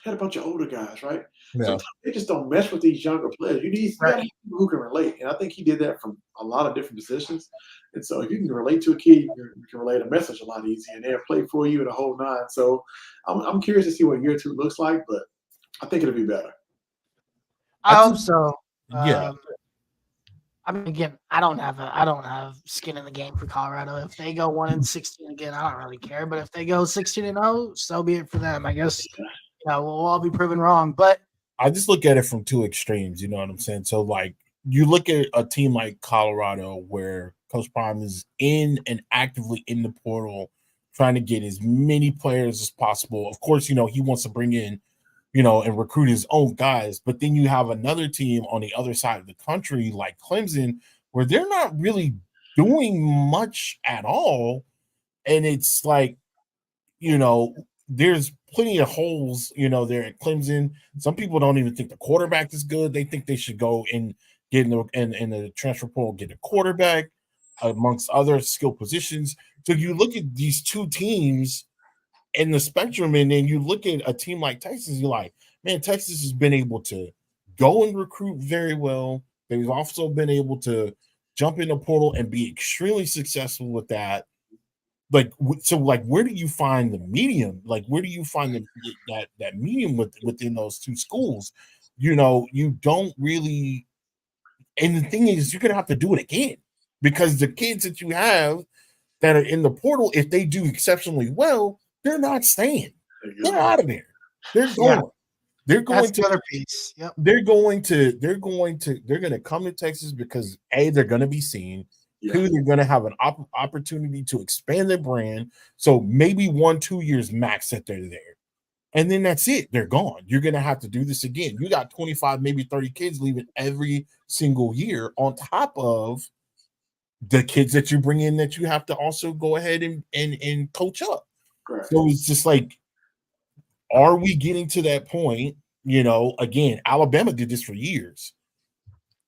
had a bunch of older guys, right? Yeah. Sometimes they just don't mesh with these younger players. You gotta have people who can relate, and I think he did that from a lot of different positions. And so, if you can relate to a kid, you can relate a message a lot easier, and they'll play for you and the whole nine. So, I'm curious to see what year 2 looks like, but I think it'll be better. I hope so. Yeah. I mean, again, I don't have skin in the game for Colorado. If they go 1-16 again, I don't really care. But if they go 16-0, so be it for them. I guess we'll all be proven wrong. But I just look at it from two extremes. You know what I'm saying? So, like, you look at a team like Colorado, where Coach Prime is in and actively in the portal, trying to get as many players as possible. Of course, he wants to bring in, and recruit his own guys. But then you have another team on the other side of the country, like Clemson, where they're not really doing much at all. And it's like, there's plenty of holes, there at Clemson. Some people don't even think the quarterback is good. They think they should go and get in the transfer portal, get a quarterback amongst other skill positions. So you look at these two teams in the spectrum, and then you look at a team like Texas, you're like, man, Texas has been able to go and recruit very well. They've also been able to jump in the portal and be extremely successful with that. Like, so, like, where do you find the medium? Like, where do you find that medium within those two schools? You don't really. And the thing is, you're gonna have to do it again, because the kids that you have that are in the portal, if they do exceptionally well, they're not staying. They're out of there. They're going. Yeah. They're going that's to the other piece. Yep. They're going to come to Texas because A, they're going to be seen. Yeah. 2, they're going to have an opportunity to expand their brand. So maybe 1-2 years max that they're there. And then that's it. They're gone. You're going to have to do this again. You got 25, maybe 30 kids leaving every single year on top of the kids that you bring in that you have to also go ahead and coach up. Correct. So it's just like, are we getting to that point? Again, Alabama did this for years.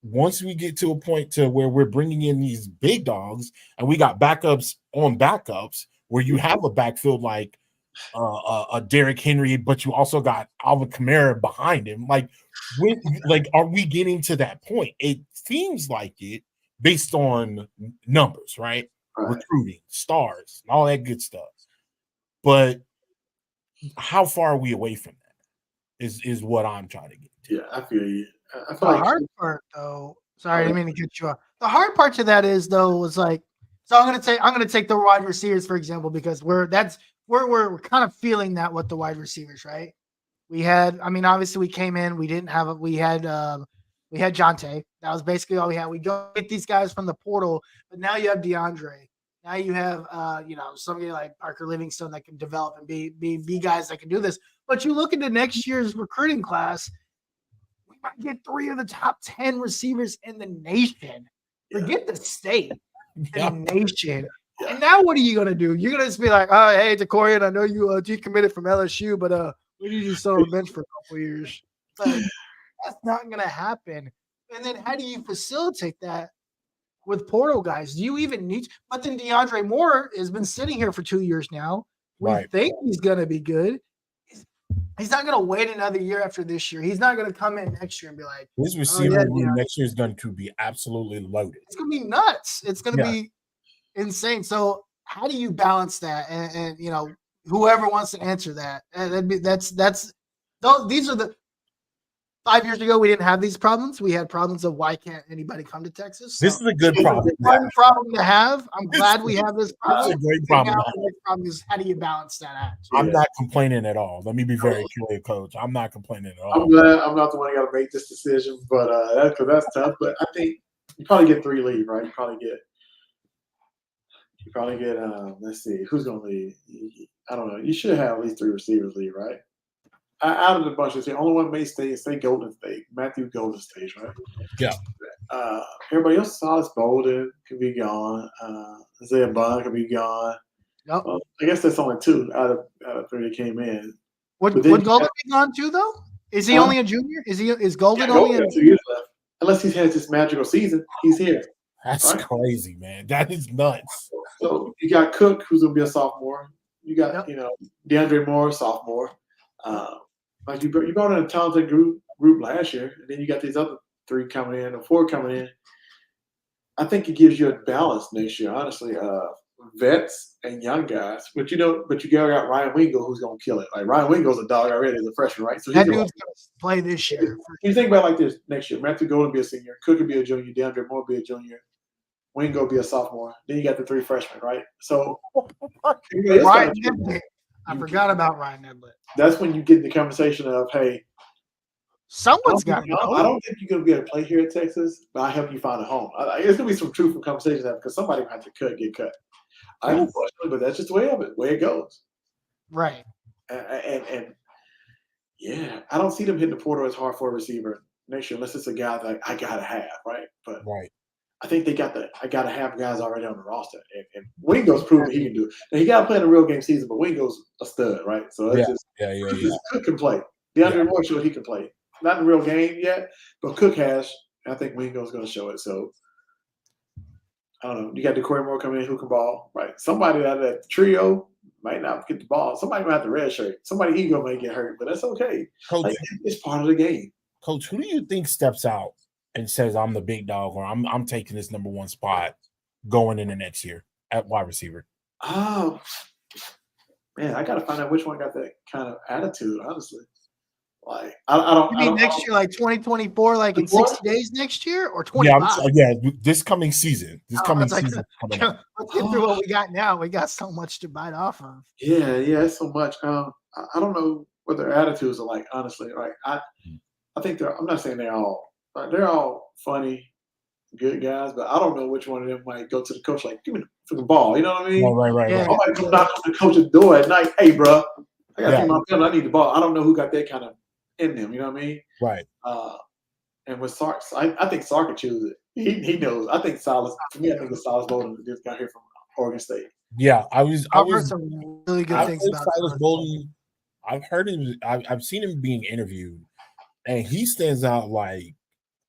Once we get to a point to where we're bringing in these big dogs and we got backups on backups, where you have a backfield like a Derrick Henry, but you also got Alvin Kamara behind him. Are we getting to that point? It seems like it, based on numbers, right? Recruiting, stars, and all that good stuff. But how far are we away from that is what I'm trying to get to. Yeah, I feel you. I feel the like hard part, though. Sorry, I didn't mean to cut you off. The hard part to that is, though, was like, so I'm gonna take the wide receivers, for example, because we're kind of feeling that with the wide receivers, right? Obviously we came in, we had Jonte. That was basically all we had. We go get these guys from the portal, but now you have DeAndre. Now you have somebody like Parker Livingston that can develop and be guys that can do this. But you look into next year's recruiting class, we might get 3 of the top 10 receivers in the nation. Forget the state, the nation. Yeah. And now what are you gonna do? You're gonna just be like, oh, hey, DeCorian, I know you decommitted from LSU, but we need you to sit on the bench for a couple of years. Like, that's not gonna happen. And then how do you facilitate that with portal guys? Do you even need? But then DeAndre Moore has been sitting here for 2 years now. We think he's gonna be good. He's not gonna wait another year after this year. He's not gonna come in next year and be like, his receiver room next year is going to be absolutely loaded. It's gonna be nuts. It's gonna be insane. So how do you balance that? And whoever wants to answer that, these are the 5 years ago, we didn't have these problems. We had problems of why can't anybody come to Texas? So this is a good problem. It's a fun problem to have. I'm glad we have this problem. It's a great problem. Now the next problem is, how do you balance that out? I'm not complaining at all. Let me be very clear, Coach. I'm not complaining at all. I'm glad I'm not the one who got to make this decision, but that's tough. But I think you probably get 3 leave, right? You probably get let's see, who's going to leave? I don't know. You should have at least 3 receivers leave, right? Out of the bunch, the only one may stay Golden State. Matthew Golden State, right? Yeah. Everybody else, Silas Bolden could be gone. Isaiah Bond could be gone. Yep. Well, I guess that's only 2 out of 3 that came in. Would Golden be gone too, though? Is he only a junior? Is Golden only a 2 years left? Unless he has this magical season, he's here. That's crazy, man. That is nuts. So you got Cook, who's going to be a sophomore. You got DeAndre Moore, sophomore. Like you brought in a talented group last year, and then you got these other 3 coming in or 4 coming in. I think it gives you a balance next year, honestly. Vets and young guys, but you got Ryan Wingo who's gonna kill it. Like Ryan Wingo's a dog already as a freshman, right? So that dude's gonna play this year. You think about it like this next year: Matthew Golden be a senior, Cook will be a junior, DeAndre Moore be a junior, Wingo be a sophomore. Then you got the 3 freshmen, right? So Ryan Nedley. I forgot about Ryan Nedley. That's when you get the conversation of, hey, someone's got to go. I don't think you're going to be able to play here at Texas, but I help you find a home. It's going to be some truthful conversations because somebody might have to get cut. Unfortunately, but that's just the way it goes. Right. And yeah, I don't see them hitting the portal as hard for a receiver next year unless it's a guy that I got to have, right? But I think I got to have guys already on the roster. And Wingo's proven he can do it. Now, he got to play in a real game season, but Wingo's a stud, right? So it's Cook can play. DeAndre Moore showed he can play. Not in a real game yet, but Cook has. I think Wingo's going to show it. So I don't know. You got DeCory Moore coming in who can ball, right? Somebody out of that trio might not get the ball. Somebody might have the red shirt. Somebody ego may get hurt, but that's okay. Coach, it's part of the game. Coach, who do you think steps out and says, I'm the big dog, or I'm taking this number 1 spot going into next year at wide receiver? Oh, man, I got to find out which one got that kind of attitude, honestly. Like, I don't. You mean next year, like 2024, like in 60 days next year, or 25? Yeah, this coming season. Let's get through what we got now. We got so much to bite off of. Yeah, it's so much. I don't know what their attitudes are like, honestly. Like, I think I'm not saying they're all funny, good guys, but I don't know which one of them might go to the coach like, give me the ball. You know what I mean? Right. I might come knock on the coach's door at night. Hey, bro, I got to my pen. I need the ball. I don't know who got that kind of in them, you know what I mean? Right. And with Sark, I think Sark can choose it. He knows. I think Silas. To me, I think it's Silas Bowden, this guy here from Oregon State. Yeah, I was some really good things about Silas Bowden. I've heard him. I've seen him being interviewed, and he stands out like,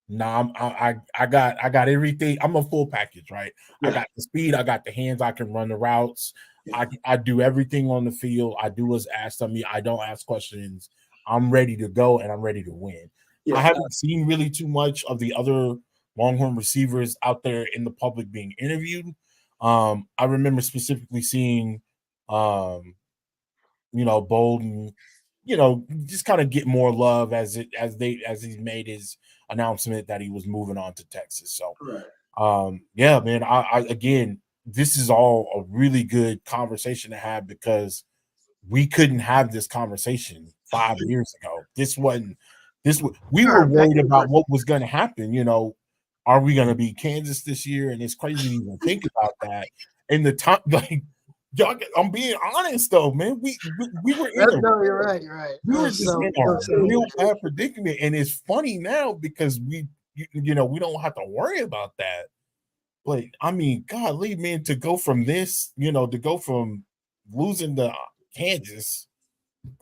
nah, I got everything. I'm a full package, right? Yeah. I got the speed. I got the hands. I can run the routes. Yeah. I do everything on the field. I do what's asked of me. I don't ask questions. I'm ready to go, and I'm ready to win. Yeah. I haven't seen really too much of the other Longhorn receivers out there in the public being interviewed. I remember specifically seeing, Bolden, just kind of get more love as he made his announcement that he was moving on to Texas. So, yeah, man, I again, this is all a really good conversation to have because we couldn't have this conversation 5 years ago. We were worried about what was going to happen. Are we going to be Kansas this year? And it's crazy to even think about that. And the time, like, y'all, I'm being honest though, man. We were in you're right. We were just in a real bad predicament, and it's funny now because we don't have to worry about that. But I mean, golly, man, to go from this, to go from losing to Kansas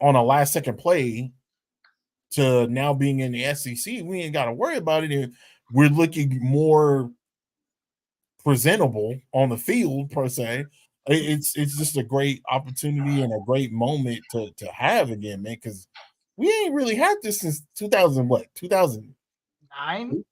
on a last-second play to now being in the SEC, we ain't got to worry about it. And we're looking more presentable on the field, per se. It's just a great opportunity and a great moment to have again, man, because we ain't really had this since 2009?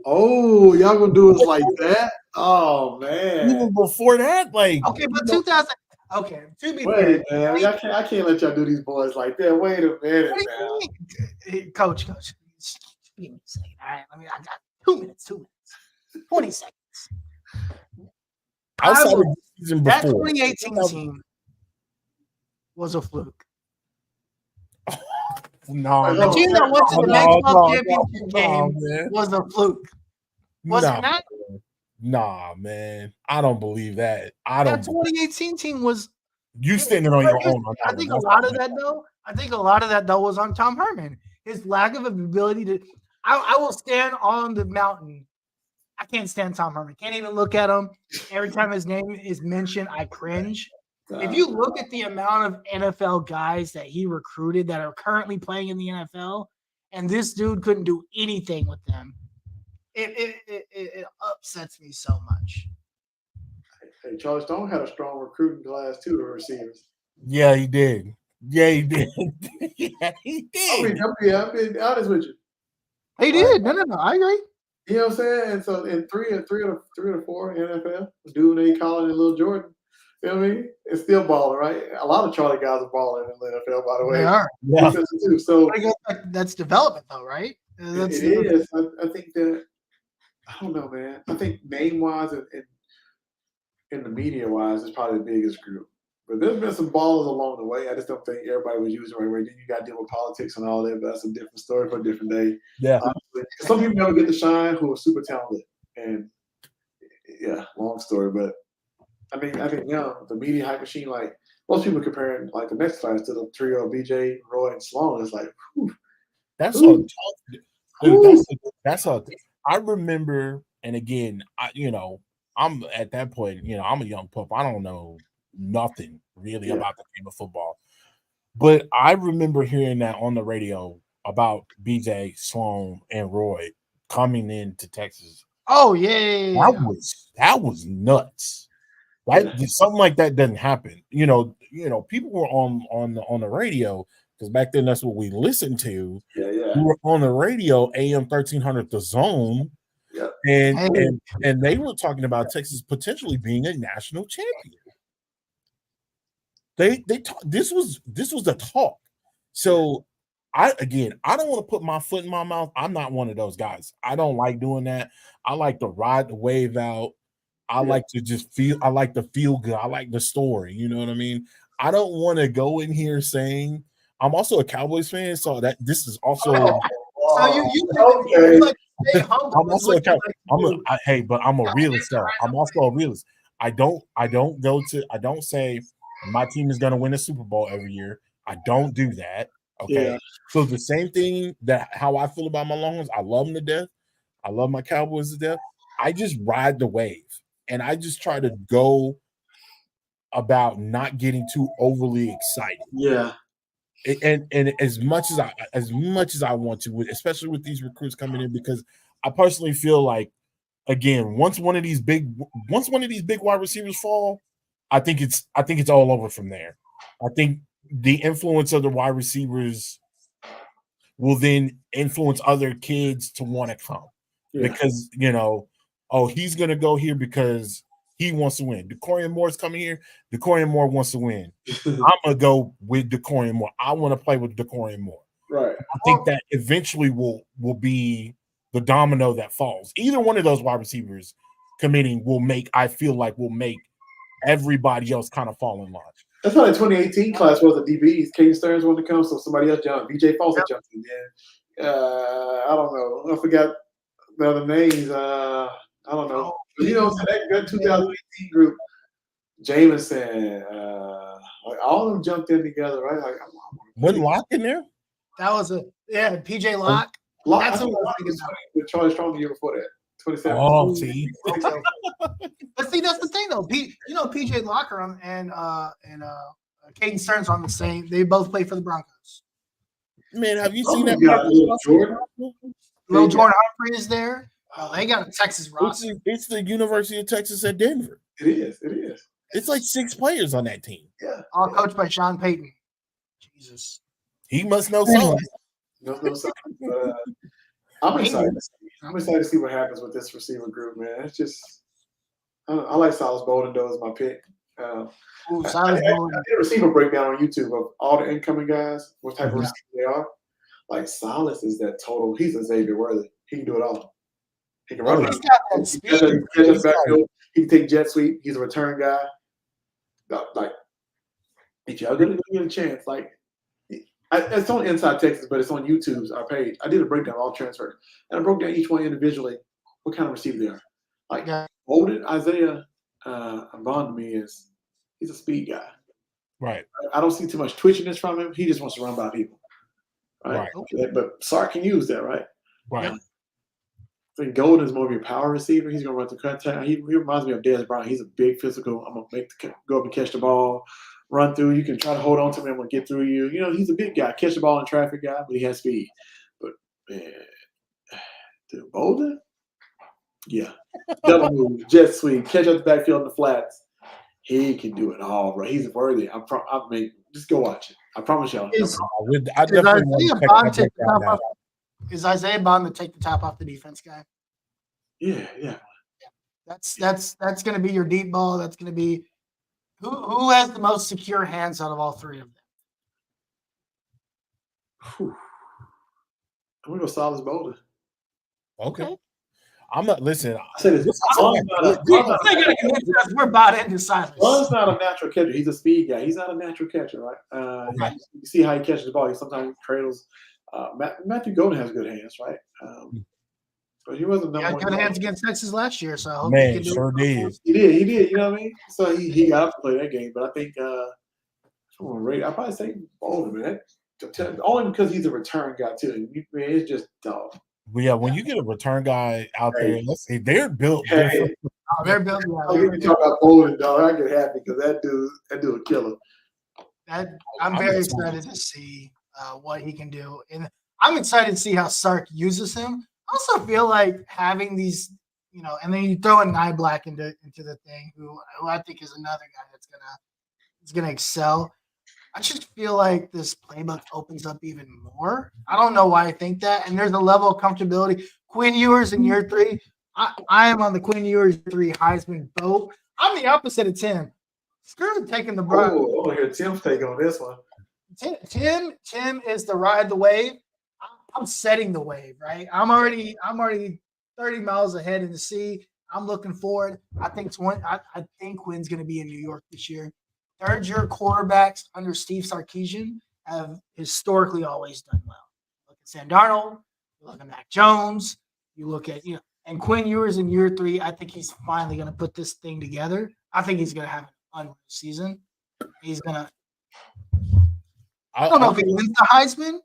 Oh, y'all gonna do us like that? Oh, man. Even before that, like. Okay, but 2000. Okay, to be fair, man. I can't let y'all do these boys like that. Wait a minute, now. Coach. Give me a second. All right, I got 2 minutes. 20 seconds. Outside of the season before, that 2018 team was a fluke. No, the team that went to the next championship game was a fluke. Was it not? Nah, man. I don't believe that. That 2018 team was. You standing on your own. I think a lot of that though was on Tom Herman. His lack of ability to. I will stand on the mountain. I can't stand Tom Herman. Can't even look at him. Every time his name is mentioned, I cringe. If you look at the amount of NFL guys that he recruited that are currently playing in the NFL, and this dude couldn't do anything with them, it upsets me so much. Hey, Charles Stone had a strong recruiting class too, the receivers. Yeah, he did. Yeah, he did. Yeah, he did. I'm being honest with you. He did. No. I agree. You know what I'm saying? And so in three of the four NFL, dude they call it Little Jordan. You know what I mean? It's still balling, right? A lot of Charlie guys are balling in the NFL, by the way. They are. Yeah. Too. So That's development, though, right? it is. I think that I don't know, man. I think name wise and in the media wise, it's probably the biggest group. But there's been some ballers along the way. I just don't think everybody was using the right way. Then you got to deal with politics and all that, but that's a different story for a different day. Yeah. Some people never get to shine who are super talented. And yeah, long story. But I think the media hype machine, like most people comparing like the next class to the trio of BJ, Roy, and Sloan. It's like, whew, that's all. Dude, that's all. I remember, and again, I'm at that point, I'm a young pup. I don't know nothing really about the game of football. But I remember hearing that on the radio about BJ, Sloan, and Roy coming into Texas. Oh, yeah. That was nuts. Something like that doesn't happen. People were on the radio because back then that's what we listened to. Yeah. We were on the radio, AM 1300, The Zone. Yep. And they were talking about Texas potentially being a national champion. This was the talk. So I don't want to put my foot in my mouth. I'm not one of those guys. I don't like doing that. I like to ride the wave out. I like to just feel. I like to feel good. I like the story. You know what I mean? I don't want to go in here saying I'm also a Cowboys fan, so that this is also. So you like stay humble. I'm also a Cowboys. But I'm a realist though. I'm also a realist. I don't say my team is going to win a Super Bowl every year. I don't do that. Okay. Yeah. So the same thing that how I feel about my Longhorns, I love them to death. I love my Cowboys to death. I just ride the wave and I just try to go about not getting too overly excited. Yeah. And as much as I want to, especially with these recruits coming in, because I personally feel like, again, once one of these big wide receivers fall, I think it's all over from there. I think the influence of the wide receivers will then influence other kids to want to come because he's going to go here because he wants to win. DeCorian Moore's coming here. DeCorian Moore wants to win. I'm gonna go with DeCorian Moore. I want to play with DeCorian Moore. Right. I think that eventually will be the domino that falls. Either one of those wide receivers committing will make everybody else kind of fall in line. That's why the 2018 class was the DBs. Caden Stearns wanted to come, so somebody else jumped. BJ Foster jumped in there. I don't know. I forgot the other names. I don't know. But, that 2018 group, Jameson, all of them jumped in together, right? Like, wasn't Locke in there? That was PJ Locke. That's what I was with Charlie Strong the year before that. 27. Oh, see. But see, that's the thing, though. PJ Locker and Caden Stearns on the same. They both play for the Broncos. Man, have you seen that? Little Jordan Humphrey is there. They got a Texas roster. It's the University of Texas at Denver. It is. It's like 6 players on that team. Yeah. All coached by Sean Payton. Jesus. He must know something. I'm excited. I'm excited to see what happens with this receiver group, man. It's just I like Silas Bolden though as my pick. I did a receiver breakdown on YouTube of all the incoming guys, what type of receivers they are. Like Silas is that total. He's a Xavier Worthy. He can do it all. He can run. He's got that speed. He can take jet sweep. He's a return guy. Like if y'all gonna get a chance, like. It's on Inside Texas, but it's on YouTube's our page. I did a breakdown of all transfers, and I broke down each one individually, what kind of receiver they are. Like Bolden, Isaiah Bond to me he's a speed guy. Right. I don't see too much twitchiness from him. He just wants to run by people. Right. But Sark can use that, right? Right. I think Golden is more of your power receiver. He's gonna run through contact. He reminds me of Dez Bryant. He's a big physical. I'm gonna go up and catch the ball. Run through, you can try to hold on to him and get through you. He's a big guy, catch the ball in traffic guy, but he has speed. But man, dude, Bolden, yeah, double move, jet sweep, catch up the backfield in the flats. He can do it all, right? He's worthy. Just go watch it. I promise y'all. I definitely want to check that out. Is Isaiah Bond to take the top off the defense guy? Yeah. That's going to be your deep ball. That's going to be who has the most secure hands out of all three of them. Whew. I'm gonna go Silas Boulder. Okay. I'm not listen. I said this. We're bought into Silas. Bond's not a natural catcher. He's a speed guy. He's not a natural catcher, right? Okay. You see how he catches the ball. He sometimes cradles. Matthew Golden has good hands, right? But he wasn't number one. He had good hands against Texas last year, so I hope man, he can do sure it. did. He did. You know what I mean? So he got up to play that game. But I think I'd probably say Boulder, man. Only because he's a return guy too. Man, it's just dumb. But yeah, when you get a return guy out there, let's say they're built Hey. different. They're built. You talk about Boulder, dog. I get happy because that dude a killer. I'm very excited to see what he can do, and I'm excited to see how Sark uses him. I also feel like having these, and then you throw in Nye Black into the thing, who I think is another guy that's gonna excel. I just feel like this playbook opens up even more. I don't know why I think that. And there's a level of comfortability. Quinn Ewers in year 3. I am on the Quinn Ewers 3 Heisman boat. I'm the opposite of Tim. Screw taking the brunt. Oh, here Tim's take on this one. Tim is the ride the wave. I'm setting the wave, right? I'm already 30 miles ahead in the sea. I'm looking forward. I think Quinn's going to be in New York this year. Third-year quarterbacks under Steve Sarkisian have historically always done well. Look at Sam Darnold. You look at Mac Jones. You look at and Quinn Ewers in year 3. I think he's finally going to put this thing together. I think he's going to have an unreal season. He's going to. I don't know if he wins the Heisman,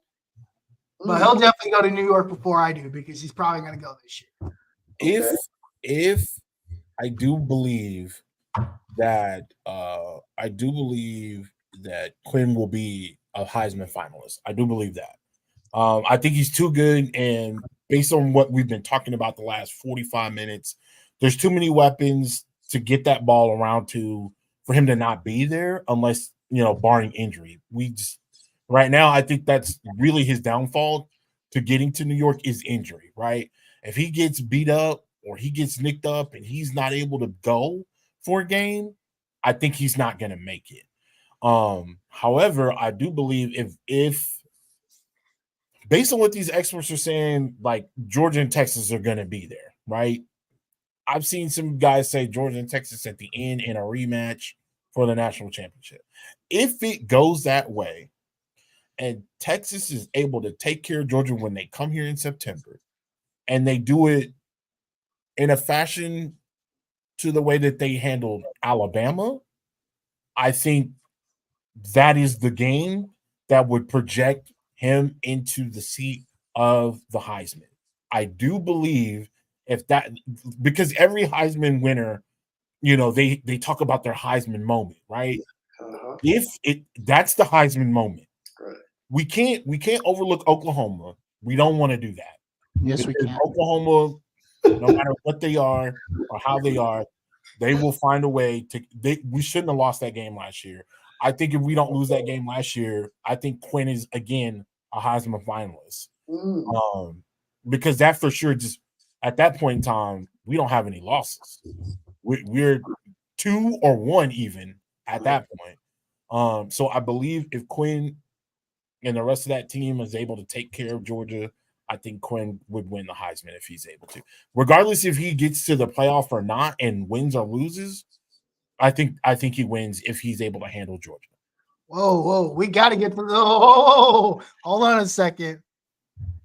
but he'll definitely go to New York before I do because he's probably going to go this year. If I do believe that Quinn will be a Heisman finalist. I do believe that. I think he's too good, and based on what we've been talking about the last 45 minutes, there's too many weapons to get that ball around to for him to not be there unless, barring injury. Right now, I think that's really his downfall to getting to New York is injury, right? If he gets beat up or he gets nicked up and he's not able to go for a game, I think he's not going to make it. However, I do believe if based on what these experts are saying, like Georgia and Texas are going to be there, right? I've seen some guys say Georgia and Texas at the end in a rematch for the national championship. If it goes that way and Texas is able to take care of Georgia when they come here in September and they do it in a fashion to the way that they handled Alabama, I think that is the game that would project him into the seat of the Heisman. I do believe because every Heisman winner, they talk about their Heisman moment, right? Uh-huh. That's the Heisman moment. Right. We can't overlook Oklahoma. We don't want to do that. Yes, we can. Oklahoma, no matter what they are or how they are, they will find a way to. We shouldn't have lost that game last year. I think if we don't lose that game last year, I think Quinn is again a Heisman finalist. Because that for sure, just at that point in time, we don't have any losses. We're 2 or 1 even at that point. So I believe if Quinn and the rest of that team is able to take care of Georgia, I think Quinn would win the Heisman if he's able to. Regardless if he gets to the playoff or not and wins or loses, I think he wins if he's able to handle Georgia. Whoa. We got to get to the – hold on a second.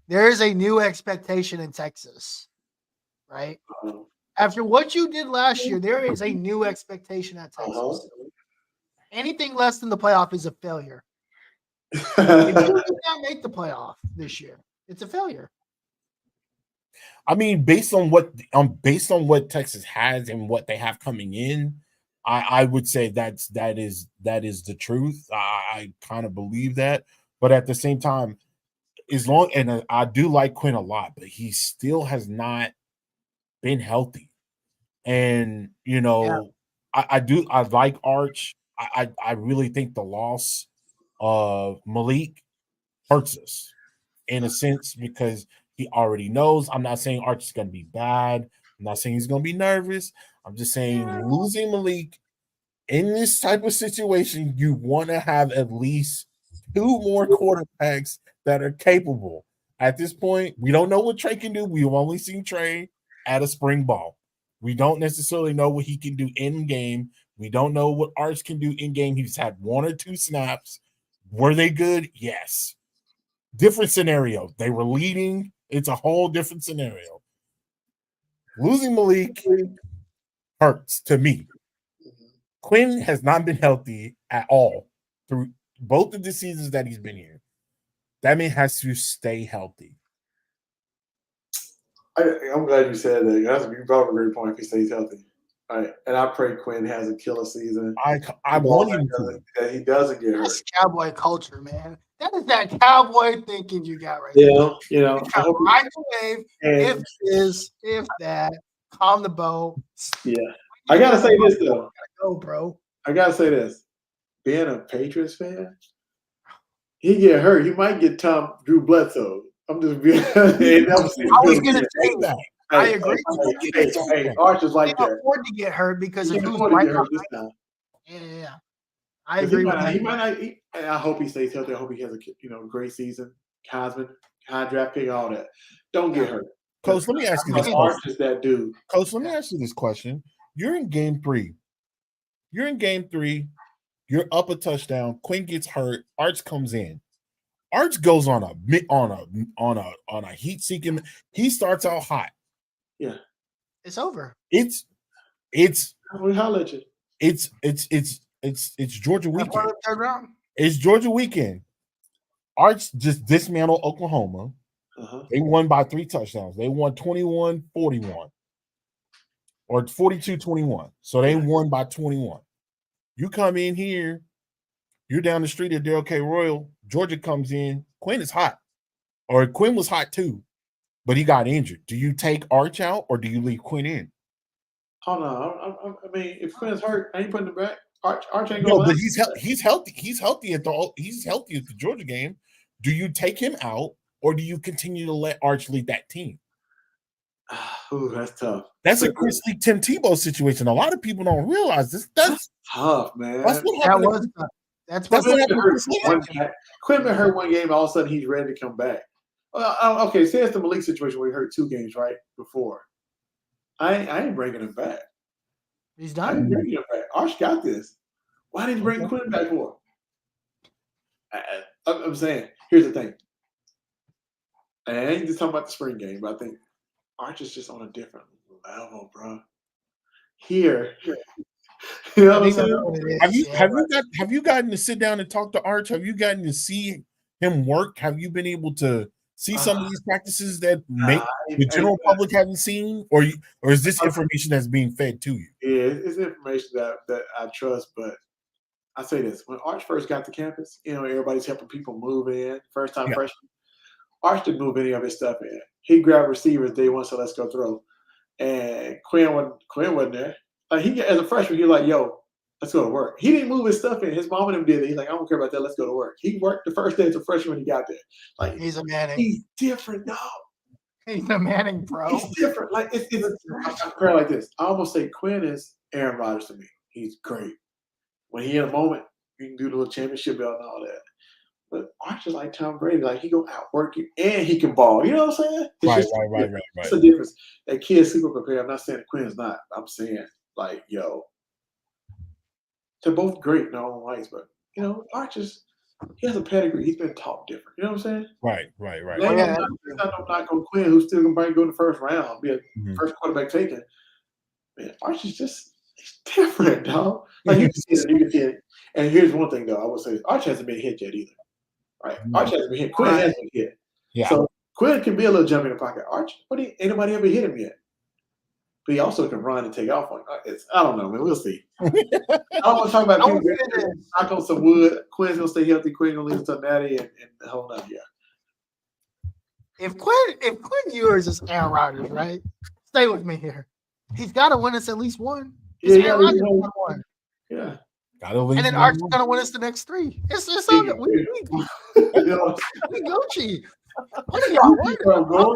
There is a new expectation in Texas, right? After what you did last year, there is a new expectation at Texas. Anything less than the playoff is a failure. If you did not make the playoff this year, it's a failure. I mean, based on what Texas has and what they have coming in, I would say that is the truth. I kind of believe that, but at the same time, I do like Quinn a lot, but he still has not been healthy, and I like Arch. I really think the loss Malik hurts us in a sense because he already knows. I'm not saying Arch is going to be bad. I'm not saying he's going to be nervous. I'm just saying losing Malik in this type of situation, you want to have at least two more quarterbacks that are capable. At this point, we don't know what Trey can do. We've only seen Trey at a spring ball. We don't necessarily know what he can do in game. We don't know what Arch can do in game. He's had one or two snaps. Were they good? Yes. Different scenario. They were leading. It's a whole different scenario. Losing Malik hurts to me. Quinn has not been healthy at all through both of the seasons that he's been here. That man has to stay healthy. I'm glad you said that. You brought up a great point if he stays healthy. All right. And I pray Quinn has a killer season. I want him to. That he doesn't get hurt. That's cowboy culture, man. That is that cowboy thinking you got right there. You know. Microwave, if that, calm the bow. Yeah. I gotta say this though. Gotta go, bro. I gotta say this. Being a Patriots fan, he get hurt. He might get Drew Bledsoe. I'm just being. I was gonna say that. I agree. Hey, Arch is like that. Afford to get hurt because of who's right now. Yeah. I agree with that. He might not. And I hope he stays healthy. I hope he has a great season. Heisman, high draft pick, all that. Don't get hurt. Coach, let me ask you this. Arch is that dude. Coach, let me ask you this question. You're in game 3. You're up a touchdown. Quinn gets hurt. Arch comes in. Arch goes on a heat seeking. He starts out hot. Yeah, it's over. It's. We holler at you. It's Georgia weekend. Third round. It's Georgia weekend. Arch just dismantled Oklahoma. They won by 3 touchdowns. They won 21-41 or 42-21. So they won by 21. You come in here, you're down the street at Darrell K. Royal. Georgia comes in. Quinn is hot, or Quinn was hot too, but he got injured. Do you take Arch out or do you leave Quinn in? Oh no, I mean, if Quinn's hurt, I ain't putting him back. Arch ain't going. No, but he's healthy. He's healthy at the Georgia game. Do you take him out or do you continue to let Arch lead that team? Ooh, that's tough. That's a Chris Lee, Tim Tebow situation. A lot of people don't realize this. That's tough, man. That's what happened. That's what happened. Quinn been hurt one game. All of a sudden, he's ready to come back. Okay, say it's the Malik situation where he hurt 2 games right before. I ain't bringing him back. He's done. I ain't bringing him back. Arch got this. Why didn't you bring Quinn back for? I'm saying, here's the thing. And I ain't just talking about the spring game, but I think Arch is just on a different level, bro. Here, you know what I'm saying? Have you gotten to sit down and talk to Arch? Have you gotten to see him work? Have you been able to see some of these practices that the general public haven't seen, or is this information that's being fed to you? Yeah, it's information that I trust, but I say this: when Arch first got to campus, everybody's helping people move in. First time freshman, Arch didn't move any of his stuff in. He grabbed receivers day one, so let's go throw. And Quinn wasn't there. Like as a freshman, he was like, "Yo, let's go to work." He didn't move his stuff in. His mom and him did it. He's like, "I don't care about that. Let's go to work." He worked the first day as a freshman when he got there. Like he's a Manning. He's different, dog. He's a Manning, bro. He's different. Like it's I compare like this. I almost say Quinn is Aaron Rodgers to me. He's great. When he in a moment, you can do the little championship belt and all that. But Arch is like Tom Brady. Like, he gonna outwork you and he can ball. You know what I'm saying? Right. It's a difference. That kid's super prepared. I'm not saying that Quinn's not. I'm saying, like, yo, they're both great in their own rights, but Arch he has a pedigree. He's been taught different. You know what I'm saying? Right. It's not going Quinn, who's still gonna go in the first round, be a first quarterback taken. Man, Arch is just different, dog. Like you can see it. And here's one thing, though. I would say Arch hasn't been hit yet either. Right? Arch hasn't been hit. Quinn hasn't been hit. Yeah. So Quinn can be a little jumpy in the pocket. Arch, ain't nobody ever hit him yet. But he also can run and take off. I don't know, man. We'll see. I don't want to talk about people knock on some wood. Quinn's gonna stay healthy. Quinn's gonna leave Cincinnati and the whole nother year. If Quinn Ewers is Aaron Rodgers, right? Stay with me here. He's got to win us at least one. Yeah, Aaron Rodgers won one. Yeah. Gotta leave. And then Art's gonna win us the next 3. It's all good. We Gucci. What are y'all worried about? What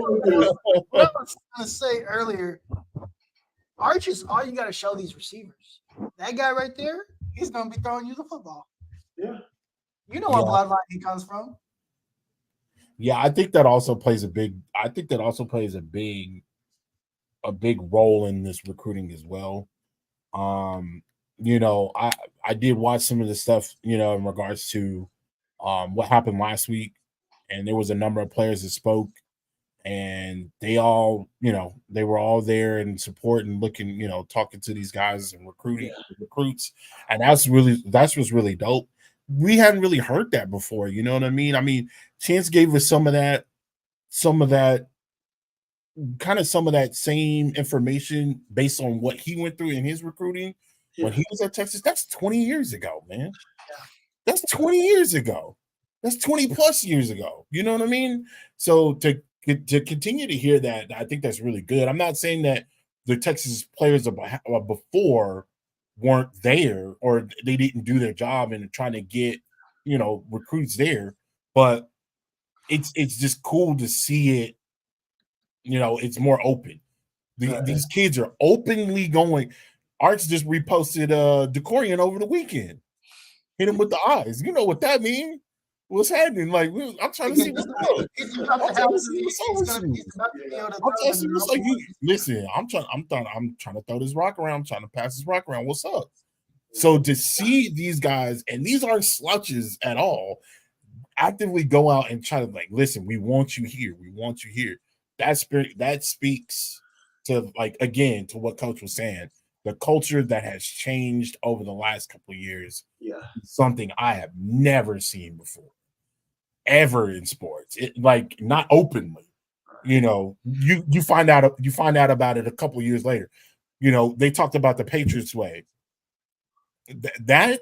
I was gonna say earlier, Arch is all you gotta show these receivers. That guy right there, he's gonna be throwing you the football. Yeah. You know what bloodline he comes from. Yeah, I think that also plays a big role in this recruiting as well. You know, I did watch some of the stuff, you know, in regards to what happened last week, and there was a number of players that spoke, and they all, you know, they were all there and support and looking, you know, talking to these guys and recruits, and that's what's really dope. We hadn't really heard that before, you know what I mean? I mean, Chance gave us some of that same information based on what he went through in his recruiting when he was at Texas. That's 20 years ago, man. Yeah. That's 20 years ago. That's 20 plus years ago. You know what I mean? So to continue to hear that, I think that's really good. I'm not saying that the Texas players before weren't there or they didn't do their job and trying to get, you know, recruits there, but it's just cool to see it. You know, it's more open. These kids are openly going. Arch just reposted DeCorian over the weekend. Hit him with the eyes. You know what that means? What's happening? Like, I'm trying to see what's up. Listen, I'm trying to throw this rock around. I'm trying to pass this rock around. What's up? So to see these guys, and these aren't slouches at all, actively go out and try to like, listen, we want you here. We want you here. That speaks to, like, again, to what Coach was saying. The culture that has changed over the last couple of years, something I have never seen before, ever in sports. It, like, not openly, you know. You find out about it a couple of years later. You know, they talked about the Patriots way. The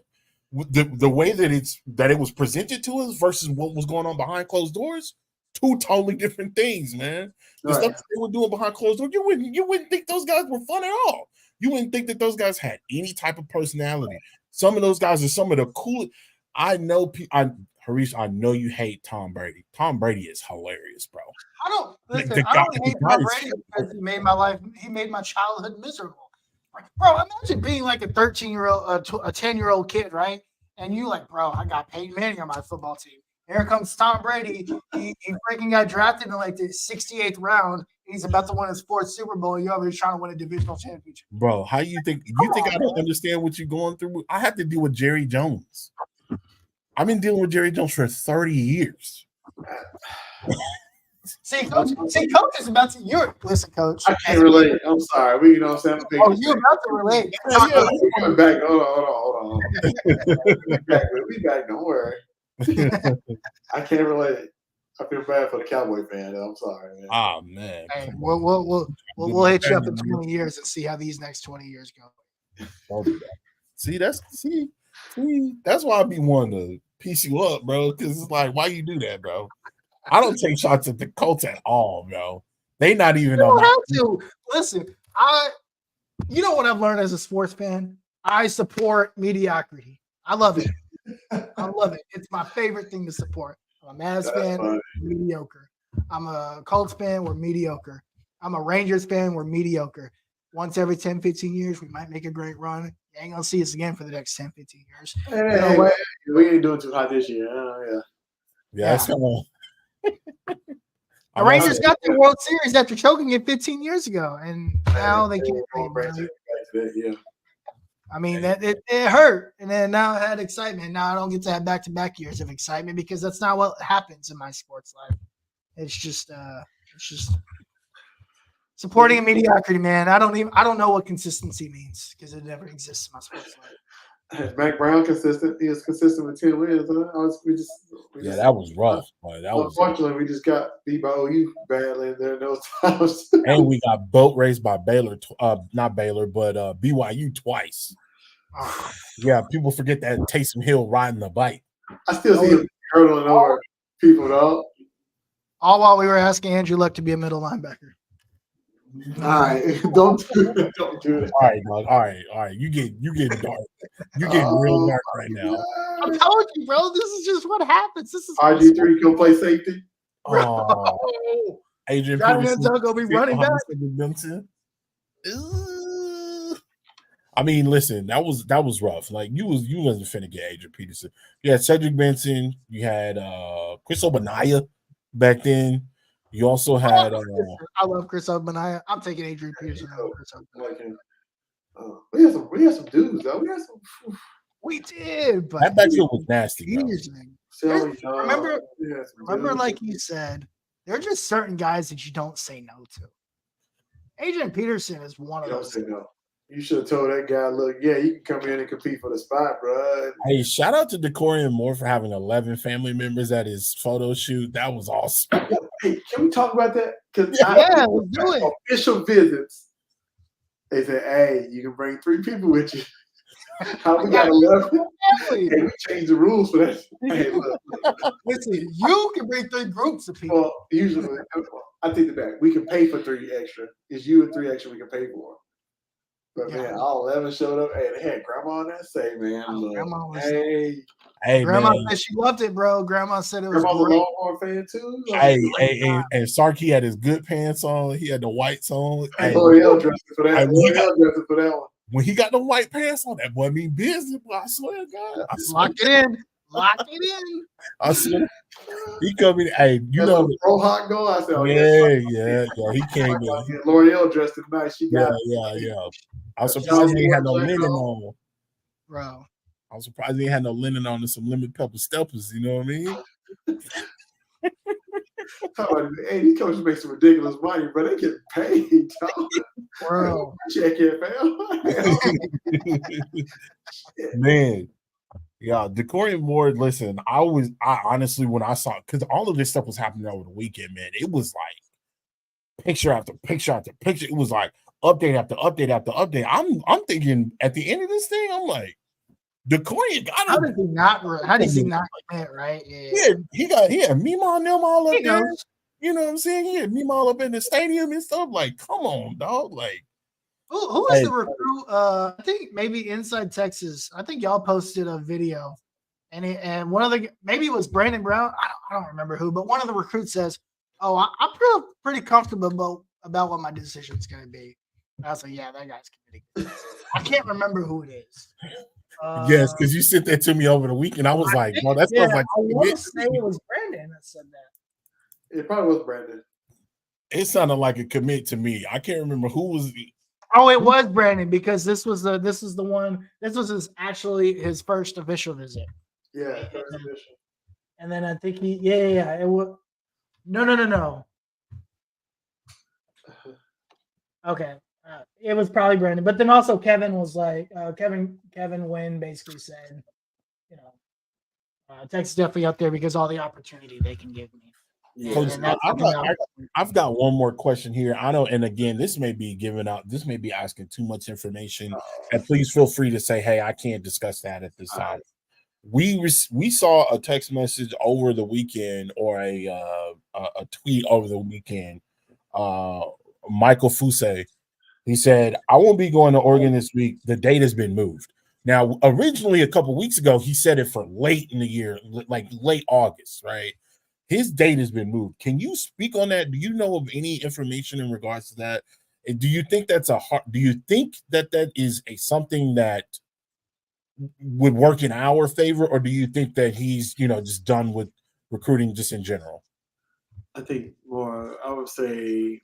way that it was presented to us versus what was going on behind closed doors, two totally different things, man. The stuff they were doing behind closed doors, you wouldn't think those guys were fun at all. You wouldn't think that those guys had any type of personality. Some of those guys are some of the coolest. Harish, I know you hate Tom Brady. Tom Brady is hilarious, bro. I don't hate Tom Brady because he made my childhood miserable. Like, bro, imagine being like a 13-year-old, a 10-year-old kid, right? And you like, bro, I got Peyton Manning on my football team. Here comes Tom Brady. He freaking got drafted in like the 68th round. He's about to win his 4th Super Bowl. You're over here trying to win a divisional championship. Bro, how you think? I don't understand what you're going through? I have to deal with Jerry Jones. I've been dealing with Jerry Jones for 30 years. See, Coach is about to. Listen, Coach. I can't relate. I'm sorry. You know what I'm saying? You're about to relate. We're coming back. Hold on. We back. Don't worry. I can't relate. I feel bad for the Cowboy fan. I'm sorry, man. Oh man. Hey, we'll hit you up in 20 years and see how these next 20 years go. See, that's why I be wanting to piece you up, bro. Because it's like, why you do that, bro? I don't take shots at the Colts at all, bro. They not even. You don't have to. Listen, you know what I've learned as a sports fan? I support mediocrity. I love it. I love it. It's my favorite thing to support. I'm a Mavs fan, we're mediocre. I'm a Colts fan, we're mediocre. I'm a Rangers fan, we're mediocre. Once every 10, 15 years, we might make a great run. You ain't going to see us again for the next 10, 15 years. Hey, we ain't doing too hot this year. Yeah. That's kind of. The Rangers got the World Series after choking it 15 years ago, and now they can't play. Yeah. I mean, it hurt, and then now I had excitement. Now I don't get to have back-to-back years of excitement because that's not what happens in my sports life. It's just supporting a mediocrity, man. I don't know what consistency means because it never exists in my sports life. Is Mac Brown consistent? He was consistent with 10 wins. That was rough. Unfortunately, we just got beat by OU badly in there those times. And we got boat raced by Baylor, not Baylor, but BYU twice. Yeah, people forget that Taysom Hill riding the bike. I still see him hurdling over people, though. All while we were asking Andrew Luck to be a middle linebacker. All right, don't do that. All right, dog. All right. You get dark. You're getting real dark my right now. I told you, bro. This is just what happens. This is RG3 go play safety. Oh, Adrian Johnny Peterson. Manziel gonna be running back. Benson. I mean, listen, that was rough. Like you wasn't finna get Adrian Peterson. You had Cedric Benson. You had Chris Obanaya back then. You also had I love Chris Obanaya. I'm taking Adrian Peterson over Chris Obanaya. We had some dudes though. We did, but that backfield was nasty. Remember, like you said, there are just certain guys that you don't say no to. Adrian Peterson is one of those. Don't say no. You should have told that guy, look, yeah, you can come in and compete for the spot, bro. Hey, shout out to Decorian Moore for having 11 family members at his photo shoot. That was awesome. Hey, can we talk about that? Because let's do it. Official visits. They said, hey, you can bring 3 people with you. How we got 11? Hey, we changed the rules for that. Hey, look. Listen, you can bring 3 groups of people. Well, usually, I take it back. We can pay for 3 extra. It's you and 3 extra we can pay for. But man, all 11 showed up. Hey, they had grandma on that. Say, man, look, hey, grandma man. said she loved it, bro. Grandma said it was Grandma's great. a Longhorn fan too. Hey, and Sarky had his good pants on. He had the whites on. Hey, L'Oreal dressed for that. L'Oreal for that one. When he got the white pants on, that boy mean business. I swear to God. Lock it in. Lock it in. I swear. He come in. Hey, you know. Rohan go. I said, yeah. He came in. L'Oreal dressed it nice. She got yeah. I was surprised he had no linen on. Bro. I was surprised he had no linen on and some lemon pepper steppers. You know what I mean? Hey, these coaches make some ridiculous money, but they get paid. Bro. Check it, man. Man. Yeah, Decorian Moore, listen, I honestly, when I saw, because all of this stuff was happening over the weekend, man, it was like picture after picture after picture. It was like update after update after update. I'm thinking at the end of this thing, I'm like, Decorian got How does he not commit, right? Yeah, he had Mima and them all up there. You know what I'm saying? He had Mima all up in the stadium and stuff. Like, come on, dog. Like, who was the recruit? I think maybe Inside Texas. I think y'all posted a video, and one of the maybe it was Brandon Brown. I don't remember who, but one of the recruits says, "Oh, I'm pretty comfortable about what my decision is going to be." And I was like, "Yeah, that guy's committing." I can't remember who it is. Yes, because you sent that to me over the weekend. I was like, "No, that sounds like." I want to say it was Brandon that said that. It probably was Brandon. It sounded like a commit to me. I can't remember who was. Oh, it was Brandon because this was the one. This was his first official visit. Yeah, first official. And then I think it was. No. Okay, it was probably Brandon, but then also Kevin was like, Kevin Wynn basically said, you know, Texas definitely up there because all the opportunity they can give me. Yeah. I've got one more question here. I know, and again, this may be asking too much information. And please feel free to say, hey, I can't discuss that at this time. We saw a text message over the weekend or a tweet over the weekend. Michael Fuse, he said, I won't be going to Oregon this week. The date has been moved. Now, originally a couple weeks ago, he said it for late in the year, like late August, right? His date has been moved. Can you speak on that? Do you know of any information in regards to that? And do you think that is something that would work in our favor, or do you think that he's, just done with recruiting just in general? I think more, I would say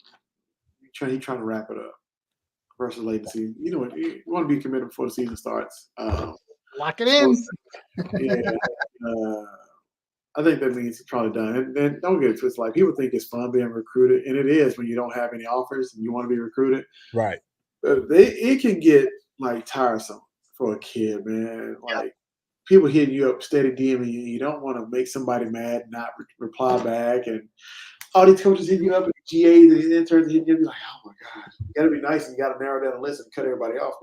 he's trying to wrap it up versus late in the season. You know what? You want to be committed before the season starts. Lock it in. I think that means he's probably done. And don't get it twisted. Like, people think it's fun being recruited, and it is when you don't have any offers and you want to be recruited. Right. But it can get like tiresome for a kid, man. Like, people hitting you up, steady DMing you. You don't want to make somebody mad, not reply back, and all these coaches hitting you up, and GAs and interns hitting you. Be like, oh my god, you got to be nice and you got to narrow down the list and cut everybody off.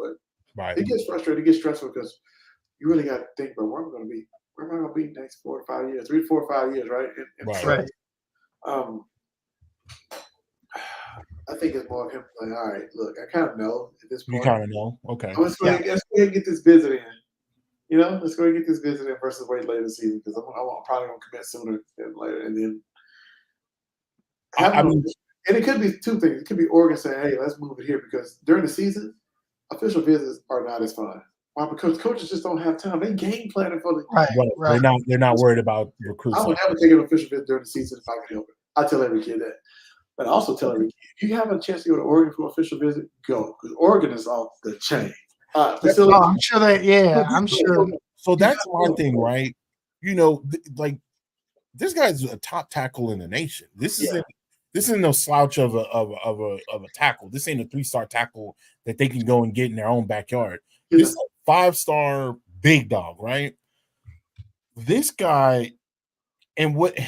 But it gets frustrating. It gets stressful because you really got to think about where am I going to be. Where am I going to be next 4 to 5 years? 3 to 4 or 5 years, right? Right. I think it's more of him like, all right, look, I kind of know at this point. You kind of know. Okay. Let's go ahead and get this visit in. let's go and get this visit in versus wait later in the season because I'm probably going to commit sooner than later. And then I mean, and it could be two things. It could be Oregon saying, hey, let's move it here because during the season, official visits are not as fun. Why? Because coaches just don't have time. They game planning for the Right. they're not worried about recruits. I would never take an official visit during the season if I could help it. I tell every kid that. But I also tell every kid, if you have a chance to go to Oregon for an official visit, go. Because Oregon is off the chain. Facility. I'm sure that, I'm sure. So that's my thing, right? Like this guy's a top tackle in the nation. This isn't no slouch of a tackle. This ain't a 3-star tackle that they can go and get in their own backyard. This is a 5-star big dog, right? This guy, and what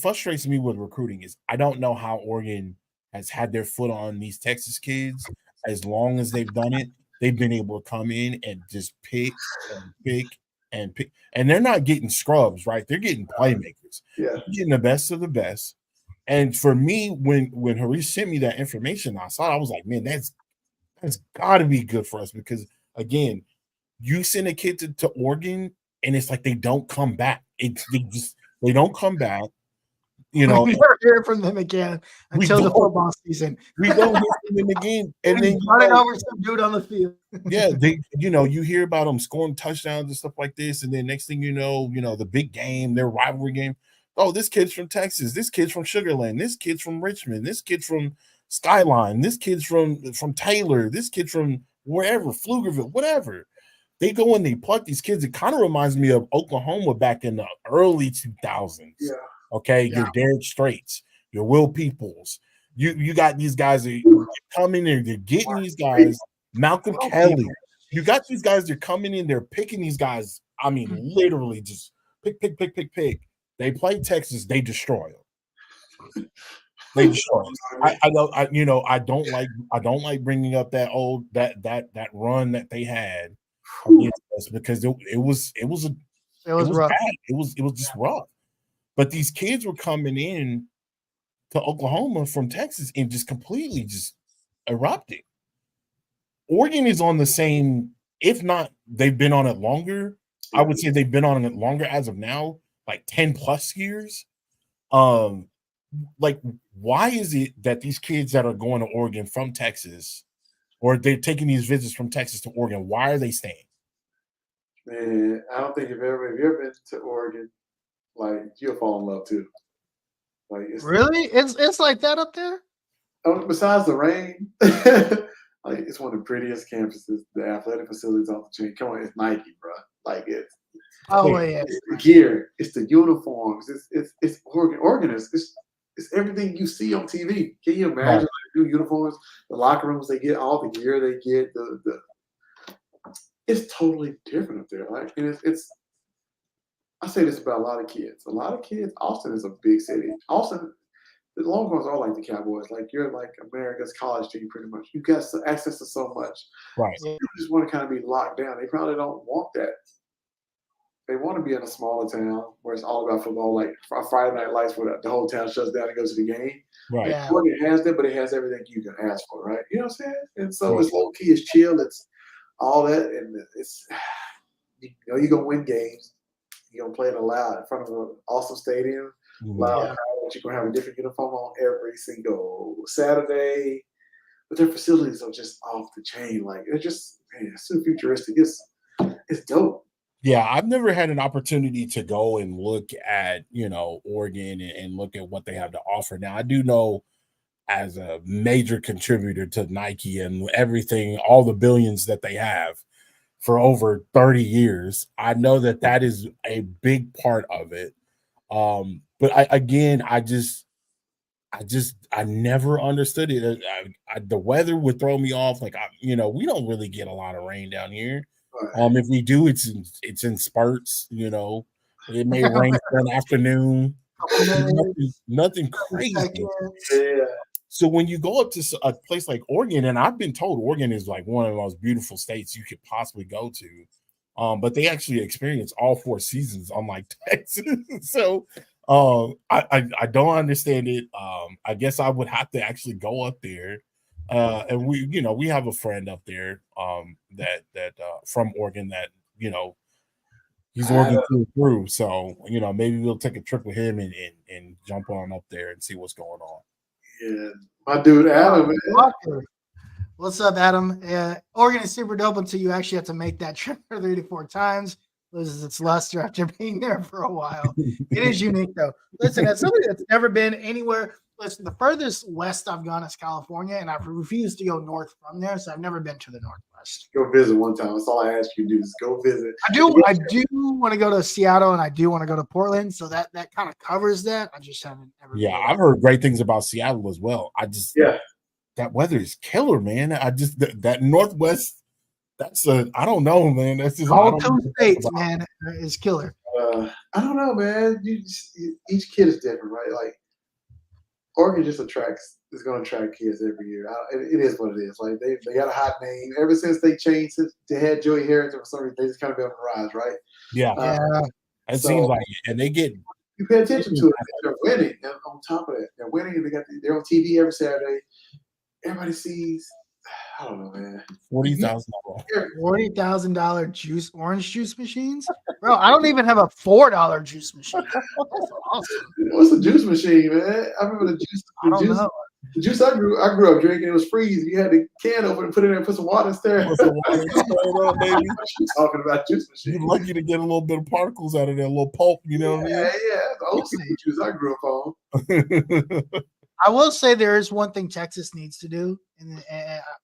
frustrates me with recruiting is I don't know how Oregon has had their foot on these Texas kids as long as they've done it. They've been able to come in and just pick and pick and pick, and they're not getting scrubs, right? They're getting playmakers. Yeah, they're getting the best of the best. And for me, when Harish sent me that information, I saw it, I was like, man, that's got to be good for us because again, you send a kid to Oregon and it's like they don't come back. They don't come back. We never hear from them again until the football season. We don't hear from them again, and then running over some dude on the field. Yeah, you hear about them scoring touchdowns and stuff like this, and then next thing you know, the big game, their rivalry game. Oh, this kid's from Texas. This kid's from Sugar Land. This kid's from Richmond. This kid's from Skyline. This kid's from Taylor. This kid's from wherever, Pflugerville, whatever. They go and they pluck these kids. It kind of reminds me of Oklahoma back in the early 2000s. Yeah. Okay, your Derek Straits, your Will Peoples. You got these guys that are coming in. They're getting these guys. Malcolm Kelly. You got these guys. They're coming in. They're picking these guys. I mean, literally just pick. They play Texas. They destroy them. They destroy them. I don't like bringing up that run that they had against us because it was rough. bad. It was just rough. But these kids were coming in to Oklahoma from Texas and just completely just erupting. Oregon is on the same, if not, they've been on it longer. I would say they've been on it longer as of now, like 10 plus years. Like, why is it that these kids that are going to Oregon from Texas, or they're taking these visits from Texas to Oregon, why are they staying? Man, I don't think if you ever been to Oregon, like you'll fall in love too. Like it's like that up there. Besides the rain, like it's one of the prettiest campuses. The athletic facilities off the chain. Come on, it's Nike, bro. Like it's the gear, it's the uniforms, it's Oregon. Oregon is it's everything you see on TV. Can you imagine the new uniforms, the locker rooms they get, all the gear they get, the it's totally different up there. Like it's I say this about a lot of kids. Austin is a big city. Austin, the Longhorns are like the Cowboys. Like you're like America's college team, pretty much. You got access to so much. Right. So you just want to kind of be locked down. They probably don't want that. They want to be in a smaller town where it's all about football, like Friday Night Lights, where the whole town shuts down and goes to the game. Right. Yeah. It has that, but it has everything you can ask for, right? You know what I'm saying? And so it's low key, it's chill, it's all that, and it's you're gonna win games. You're going to play it loud in front of an awesome stadium. Loud crowd. You're going to have a different uniform on every single Saturday. But their facilities are just off the chain. Like, they're just, man, it's so futuristic. It's dope. Yeah, I've never had an opportunity to go and look at, Oregon and look at what they have to offer. Now, I do know as a major contributor to Nike and everything, all the billions that they have, for over 30 years. I know that is a big part of it. But I never understood it. The weather would throw me off. Like, we don't really get a lot of rain down here. If we do, it's in spurts, it may rain for an afternoon. Nothing crazy. Yeah. So when you go up to a place like Oregon, and I've been told Oregon is like one of the most beautiful states you could possibly go to, but they actually experience all 4 seasons, unlike Texas. So I don't understand it. I guess I would have to actually go up there, and we have a friend up there that from Oregon that he's Oregon through. So maybe we'll take a trip with him and jump on up there and see what's going on. Yeah, my dude Adam. Man. What's up, Adam? Oregon is super dope until you actually have to make that trip 3 to 4 times. Loses its luster after being there for a while. It is unique, though. Listen, as somebody that's never been anywhere, listen, the furthest west I've gone is California, and I've refused to go north from there, so I've never been to the Northwest. Go visit one time. That's all I ask you to do is go visit. I do want to go to Seattle, and I do want to go to Portland, so that kind of covers that. I just haven't ever. Yeah, I've heard great things about Seattle as well. That weather is killer, man. That Northwest. I don't know, man. That's just all 2 states, man, is killer. I don't know, man. Each kid is different, right? Like Oregon just is going to attract kids every year. It is what it is. Like they got a hot name ever since they changed it. They had Joey Harrington for some reason. They just kind of been on the rise, right? Yeah, it seems like it. And they get you pay attention to it. They're winning. And on top of that, they're winning. They're on TV every Saturday. Everybody sees. I don't know, man. $40,000 orange juice machines, bro. I don't even have a $4 juice machine. That's awesome. What's a juice machine, man? I remember the juice. The juice I grew up drinking, it was freeze. You had the can open and put it in and put some water in there. Baby. Talking about juice machine. You're lucky to get a little bit of particles out of there, a little pulp. You know what I mean? Yeah. The old juice I grew up on. I will say there is one thing Texas needs to do, and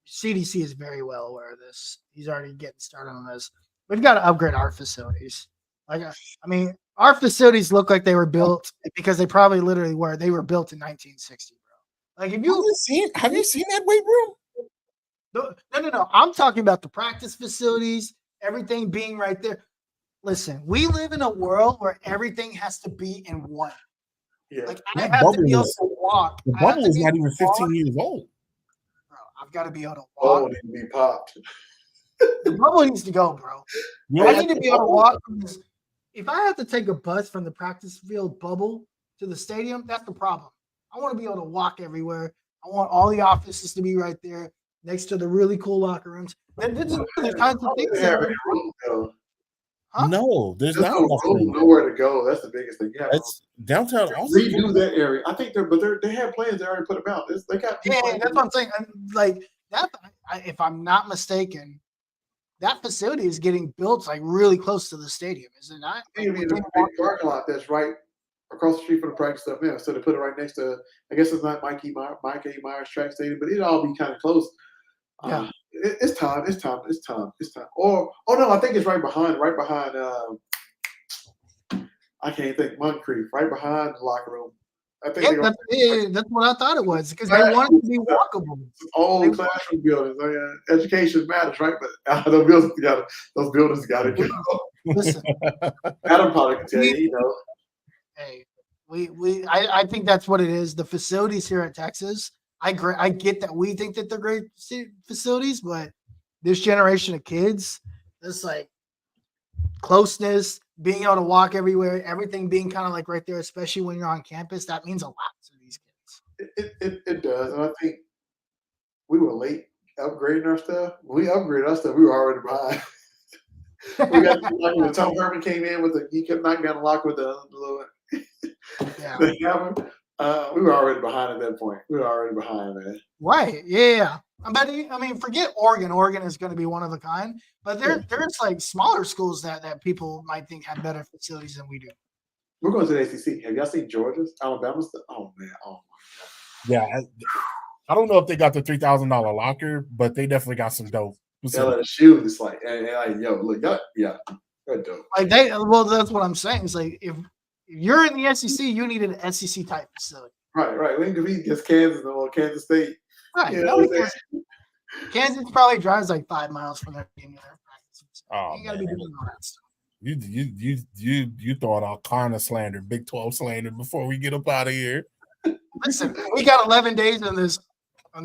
CDC is very well aware of this. He's already getting started on this. We've got to upgrade our facilities. Our facilities look like they were built because they probably literally were. They were built in 1960, bro. Like, have you seen that weight room? No. I'm talking about the practice facilities, everything being right there. Listen, we live in a world where everything has to be in one. Yeah. Like I have to be able to walk. The bubble is not even 15 years old. Bro, I've got to be able to walk. Oh, it needs to be popped. The bubble needs to go, bro. I need to be able to walk from this. If I have to take a bus from the practice field bubble to the stadium, that's the problem. I want to be able to walk everywhere. I want all the offices to be right there next to the really cool locker rooms. There's kinds of things there. Huh? No, there's not nowhere to go. That's the biggest thing. Yeah, it's downtown. Redo that area. I think they have plans. They already put them out. They got that's what I'm saying. Like that, if I'm not mistaken, that facility is getting built like really close to the stadium, is it not? I mean, the parking lot that's right across the street from the practice stuff now. So they put it right next to. I guess it's not Mike A. Myers track stadium, but it'll all be kind of close. Yeah. It's time. Or no, I think it's right behind. I can't think. Moncrief, right behind the locker room. I think that's what I thought it was because they wanted to be walkable. Old classroom buildings. Education matters, right? But those buildings got to go. Listen, Adam probably can tell you. Hey, I think that's what it is. The facilities here at Texas. I get that we think that they're great facilities, but this generation of kids, this like closeness, being able to walk everywhere, everything being kind of like right there, especially when you're on campus, that means a lot to these kids. It does, and I think we were late upgrading our stuff. When we upgraded our stuff, we were already behind. We got like when Tom Herman came in he kept knocking down the lock with the little the hammer. We were already behind at that point. We were already behind, man. Right. Yeah. But I mean, forget Oregon. Oregon is going to be one of a kind. But there's like smaller schools that people might think have better facilities than we do. We're going to the ACC. Have y'all seen Georgia's, Alabama's? Oh man. Oh my God. Yeah. I don't know if they got the $3,000 locker, but they definitely got some dope. LSU is like, yo, look, yeah, they're dope. Like that's what I'm saying. It's like if you're in the SEC, you need an SEC type facility. Right. We can compete against Kansas or Kansas State. Right. You know Kansas probably drives like 5 miles from their game. Oh, you gotta be doing all that stuff. You throwing all kind of slander, Big 12 slander before we get up out of here. Listen, we got 11 days on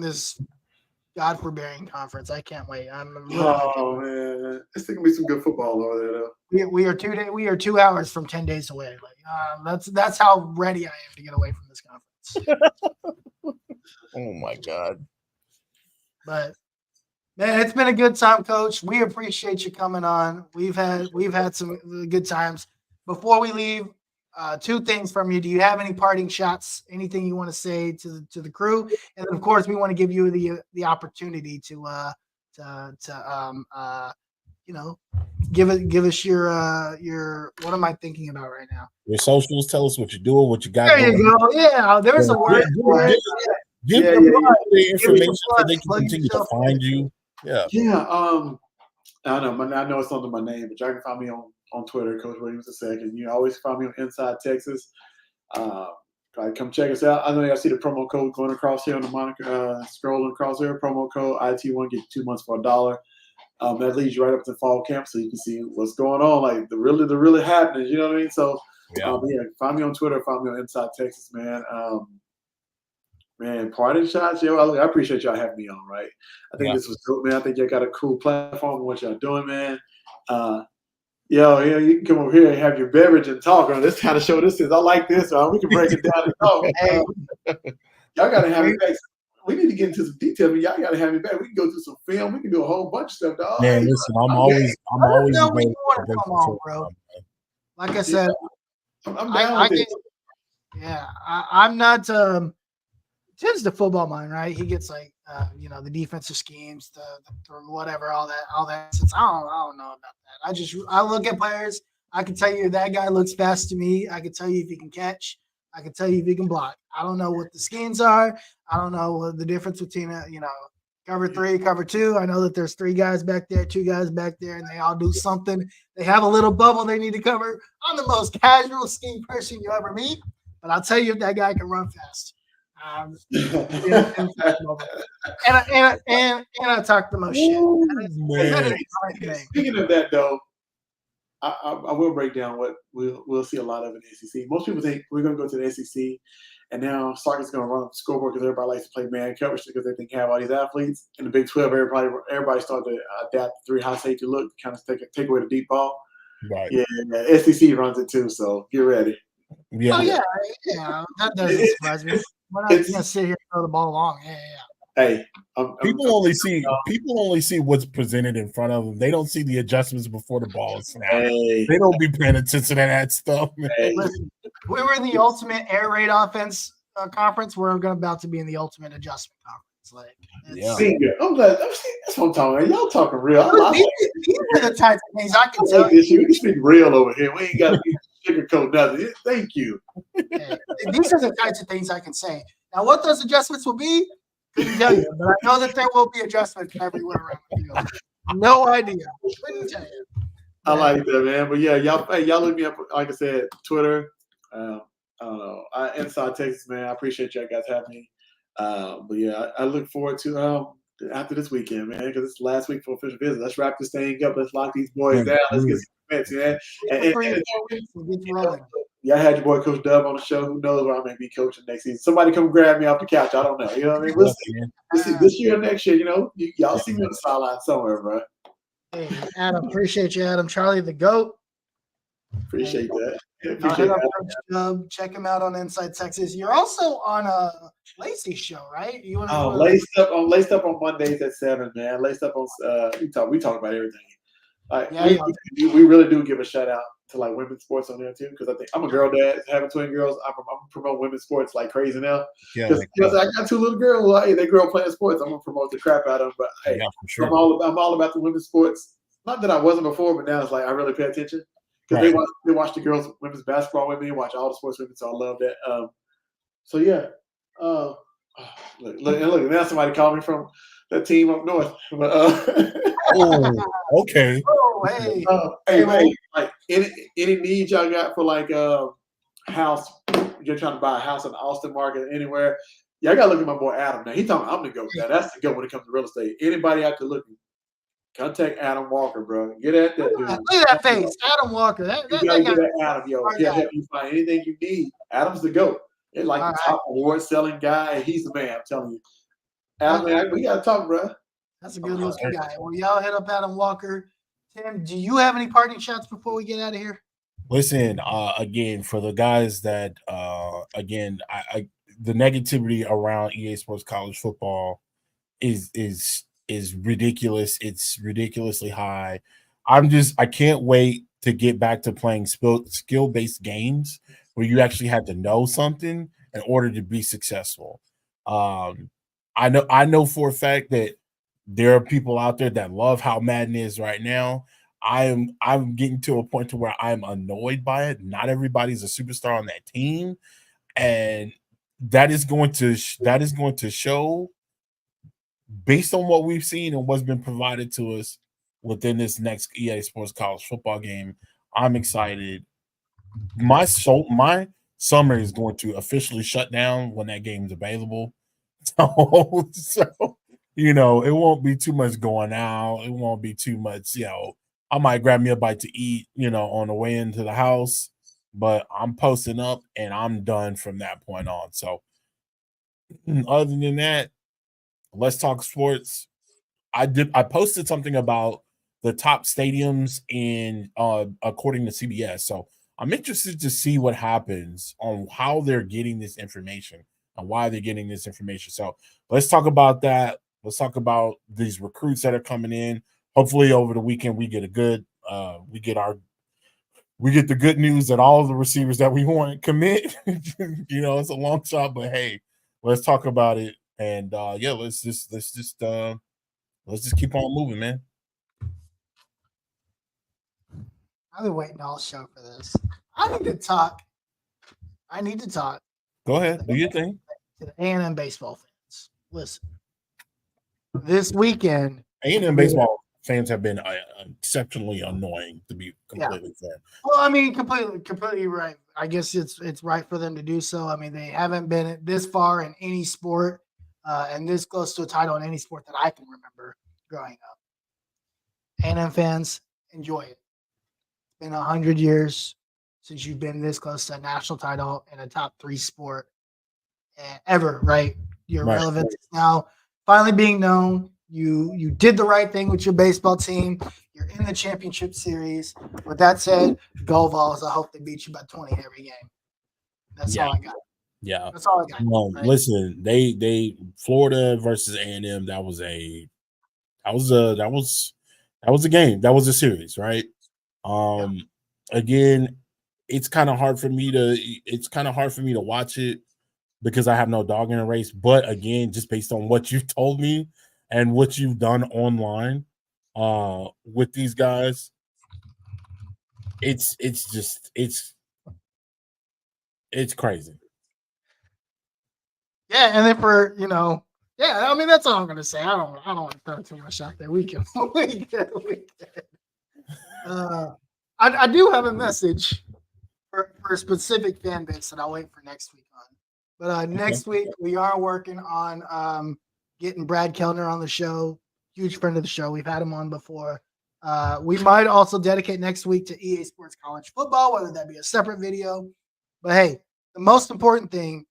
this God-forbearing conference. I can't wait. Man, it's gonna be some good football over there, though. We are 2 hours from 10 days away. Like that's how ready I am to get away from this conference. Oh my God! But Man, it's been a good time, Coach. We appreciate you coming on. We've had some good times. Before we leave, two things from you. Do you have any parting shots? Anything you want to say to the crew? And then, of course, we want to give you the opportunity to give us your what am I thinking about right now? Your socials. Tell us what you're doing, what you got. There you go. Yeah, there's a word for it. Give them the information so they can continue to find you. Yeah. Yeah. I know it's under my name, but y'all can find me on Twitter, Coach Williams II. You always find me on Inside Texas. Come check us out. I know y'all see the promo code going across here on the monitor, scrolling across here. Promo code IT1 get 2 months for $1. That leads you right up to fall camp, so you can see what's going on, like the really happening. You know what I mean? So, yeah, find me on Twitter, find me on Inside Texas, man. Man, parting shots, yo. I appreciate y'all having me on, right? I think this was dope, man. I think y'all got a cool platform and what y'all doing, man. You can come over here and have your beverage and talk on this kind of show. This is, I like this. We can break it down and talk. Hey, y'all got to have me back. We need to get into some detail, but y'all got to have me back. We can go through some film. We can do a whole bunch of stuff, dog. Man, listen, I'm always want to come on, bro. Like I said, I'm down with it. Yeah, I'm not. Tim's the football mind, right? He gets like, the defensive schemes, the whatever, all that. Since I don't know about that. I look at players. I can tell you if that guy looks fast to me. I can tell you if he can catch. I can tell you if he can block. I don't know what the schemes are. I don't know what the difference between cover 3, cover 2. I know that there's 3 guys back there, 2 guys back there, and they all do something. They have a little bubble they need to cover. I'm the most casual scheme person you ever meet, but I'll tell you if that guy can run fast. And I talk the most shit. Speaking of that, though, I will break down what we'll see a lot of in the SEC. Most people think we're going to go to the SEC, and now Sarkis going to run up the scoreboard because everybody likes to play man coverage because they think they have all these athletes. In the Big 12, everybody started to adapt the 3 high safety look to kind of take away the deep ball. Right. Yeah, SEC runs it too, so get ready. Yeah. Oh, yeah. That doesn't surprise me. We're not going to sit here and throw the ball long. Yeah. Hey, people only see what's presented in front of them. They don't see the adjustments before the ball is snapped. Hey. They don't be paying attention to that stuff. Hey. Listen, we were in the ultimate air raid offense conference. We're about to be in the ultimate adjustment conference. I'm glad. That's what I'm talking about. Y'all talking real. These are the types of things I can tell you. We can speak real over here. We ain't got to be sugarcoat nothing. Thank you. Okay. These are the types of things I can say. Now, what those adjustments will be, couldn't tell you, but I know that there will be adjustments everywhere around the field. No idea. Couldn't tell you. I like that, man. But yeah, y'all look me up. Like I said, Twitter. I don't know. Inside Texas, man. I appreciate y'all guys having me. But yeah, I look forward to after this weekend, man, because it's the last week for official visit. Let's wrap this thing up. Let's lock these boys down. Let's get some events, man. I had your boy Coach Dub on the show. Who knows where I may be coaching next season? Somebody come grab me off the couch. I don't know. You know what I mean? We'll see. This year or next year, y'all see me on the sideline somewhere, bro. Hey, Adam, appreciate you, Adam. Charlie the GOAT. Appreciate that. Check him out on Inside Texas. You're also on a Lacey show, right? Laced up on Mondays at 7, man. Laced up on we talk about everything. We really do give a shout out to like women's sports on there too, because I think I'm a girl dad, having twin girls. I'm promote women's sports like crazy now. Because I got 2 little girls. Hey, they grow up playing sports. I'm gonna promote the crap out of them. But hey, for sure. I'm all about the women's sports. Not that I wasn't before, but now it's like I really pay attention. Because they watch the girls women's basketball with me, watch all the sports with me, so I love that. So yeah. Look, now somebody called me from that team up north. Okay. Oh, hey. Hey, like any needs y'all got for like house? You're trying to buy a house in the Austin market, anywhere. Y'all gotta look at my boy Adam. Now he talking, I'm the go. Now that's the go when it comes to real estate. Anybody out there looking? Contact Adam Walker, bro. Get at that dude. Look at that face, Adam Walker. You gotta get at Adam, yo. He'll help you find anything you need. Adam's the GOAT. It's like the top award-selling guy. He's the man. I'm telling you. Adam, man, we gotta talk, bro. That's a good-looking guy. Well, y'all hit up Adam Walker. Tim, do you have any parting shots before we get out of here? Listen, again, for the guys that, the negativity around EA Sports College Football is is ridiculous. It's ridiculously high. I can't wait to get back to playing skill-based games where you actually had to know something in order to be successful. I know for a fact that there are people out there that love how Madden is right now. I'm getting to a point to where I'm annoyed by it. Not everybody's a superstar on that team, and that is going to show based on what we've seen and what's been provided to us within this next EA Sports College football game. I'm excited. My summer is going to officially shut down when that game's available. So it won't be too much going out. It won't be too much, I might grab me a bite to eat, on the way into the house, but I'm posting up and I'm done from that point on. So other than that, let's talk sports. I posted something about the top stadiums in according to CBS. So I'm interested to see what happens on how they're getting this information and why they're getting this information. So let's talk about that. Let's talk about these recruits that are coming in. Hopefully over the weekend we get we get the good news that all of the receivers that we want commit. It's a long shot, but hey, let's talk about it. And let's just keep on moving, man. I've been waiting all show for this. I need to talk. Go ahead. Do your thing. To the A&M baseball fans. Listen, this weekend. A&M baseball fans have been exceptionally annoying, to be completely fair. Well, I mean, completely right. I guess it's right for them to do so. I mean, they haven't been this far in any sport and this close to a title in any sport that I can remember growing up. A&M fans, enjoy it. It's been 100 years since you've been this close to a national title in a top 3 sport ever, right? Your relevance is now finally being known. You did the right thing with your baseball team. You're in the championship series. With that said, go Vols. I hope they beat you by 20 every game. That's all I got. Yeah, that's all I got. Well, right? Listen, they Florida versus A&M. That was a game. That was a series, right? Again, it's kind of hard for me to watch it because I have no dog in the race. But again, just based on what you've told me and what you've done online with these guys, it's crazy. Yeah, and then I mean that's all I'm gonna say. I don't want to throw too much out there. We can. I do have a message for a specific fan base that I'll wait for next week on. But next week we are working on getting Brad Kellner on the show. Huge friend of the show. We've had him on before. We might also dedicate next week to EA Sports College Football, whether that be a separate video. But hey, the most important thing,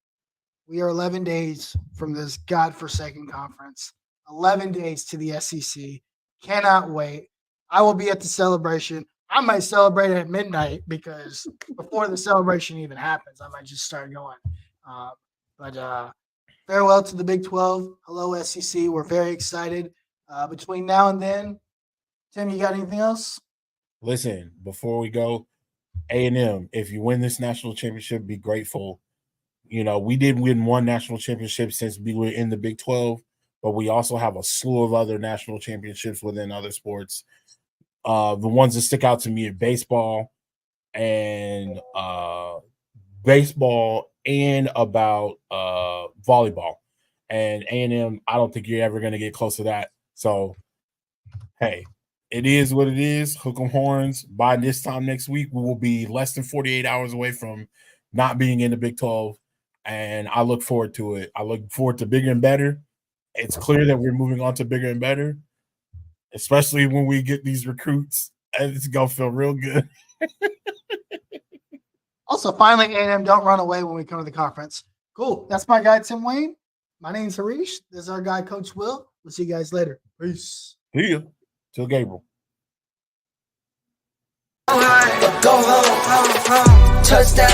we are 11 days from this godforsaken conference. 11 days to the SEC. Cannot wait. I will be at the celebration. I might celebrate at midnight because before the celebration even happens, I might just start going. But farewell to the Big 12. Hello, SEC. We're very excited. Between now and then, Tim, you got anything else? Listen, before we go, A&M, if you win this national championship, be grateful. We did win one national championship since we were in the Big 12, but we also have a slew of other national championships within other sports. The ones that stick out to me are baseball and about volleyball. And A&M, I don't think you're ever going to get close to that. So, hey, it is what it is. Hook 'em horns. By this time next week, we will be less than 48 hours away from not being in the Big 12. And I look forward to it. I look forward to bigger and better. It's clear that we're moving on to bigger and better, especially when we get these recruits. And it's going to feel real good. Also, finally, A&M, don't run away when we come to the conference. Cool. That's my guy, Tim Wayne. My name's Harish. This is our guy, Coach Will. We'll see you guys later. Peace. See ya. Till Gabriel. Go home, touchdown.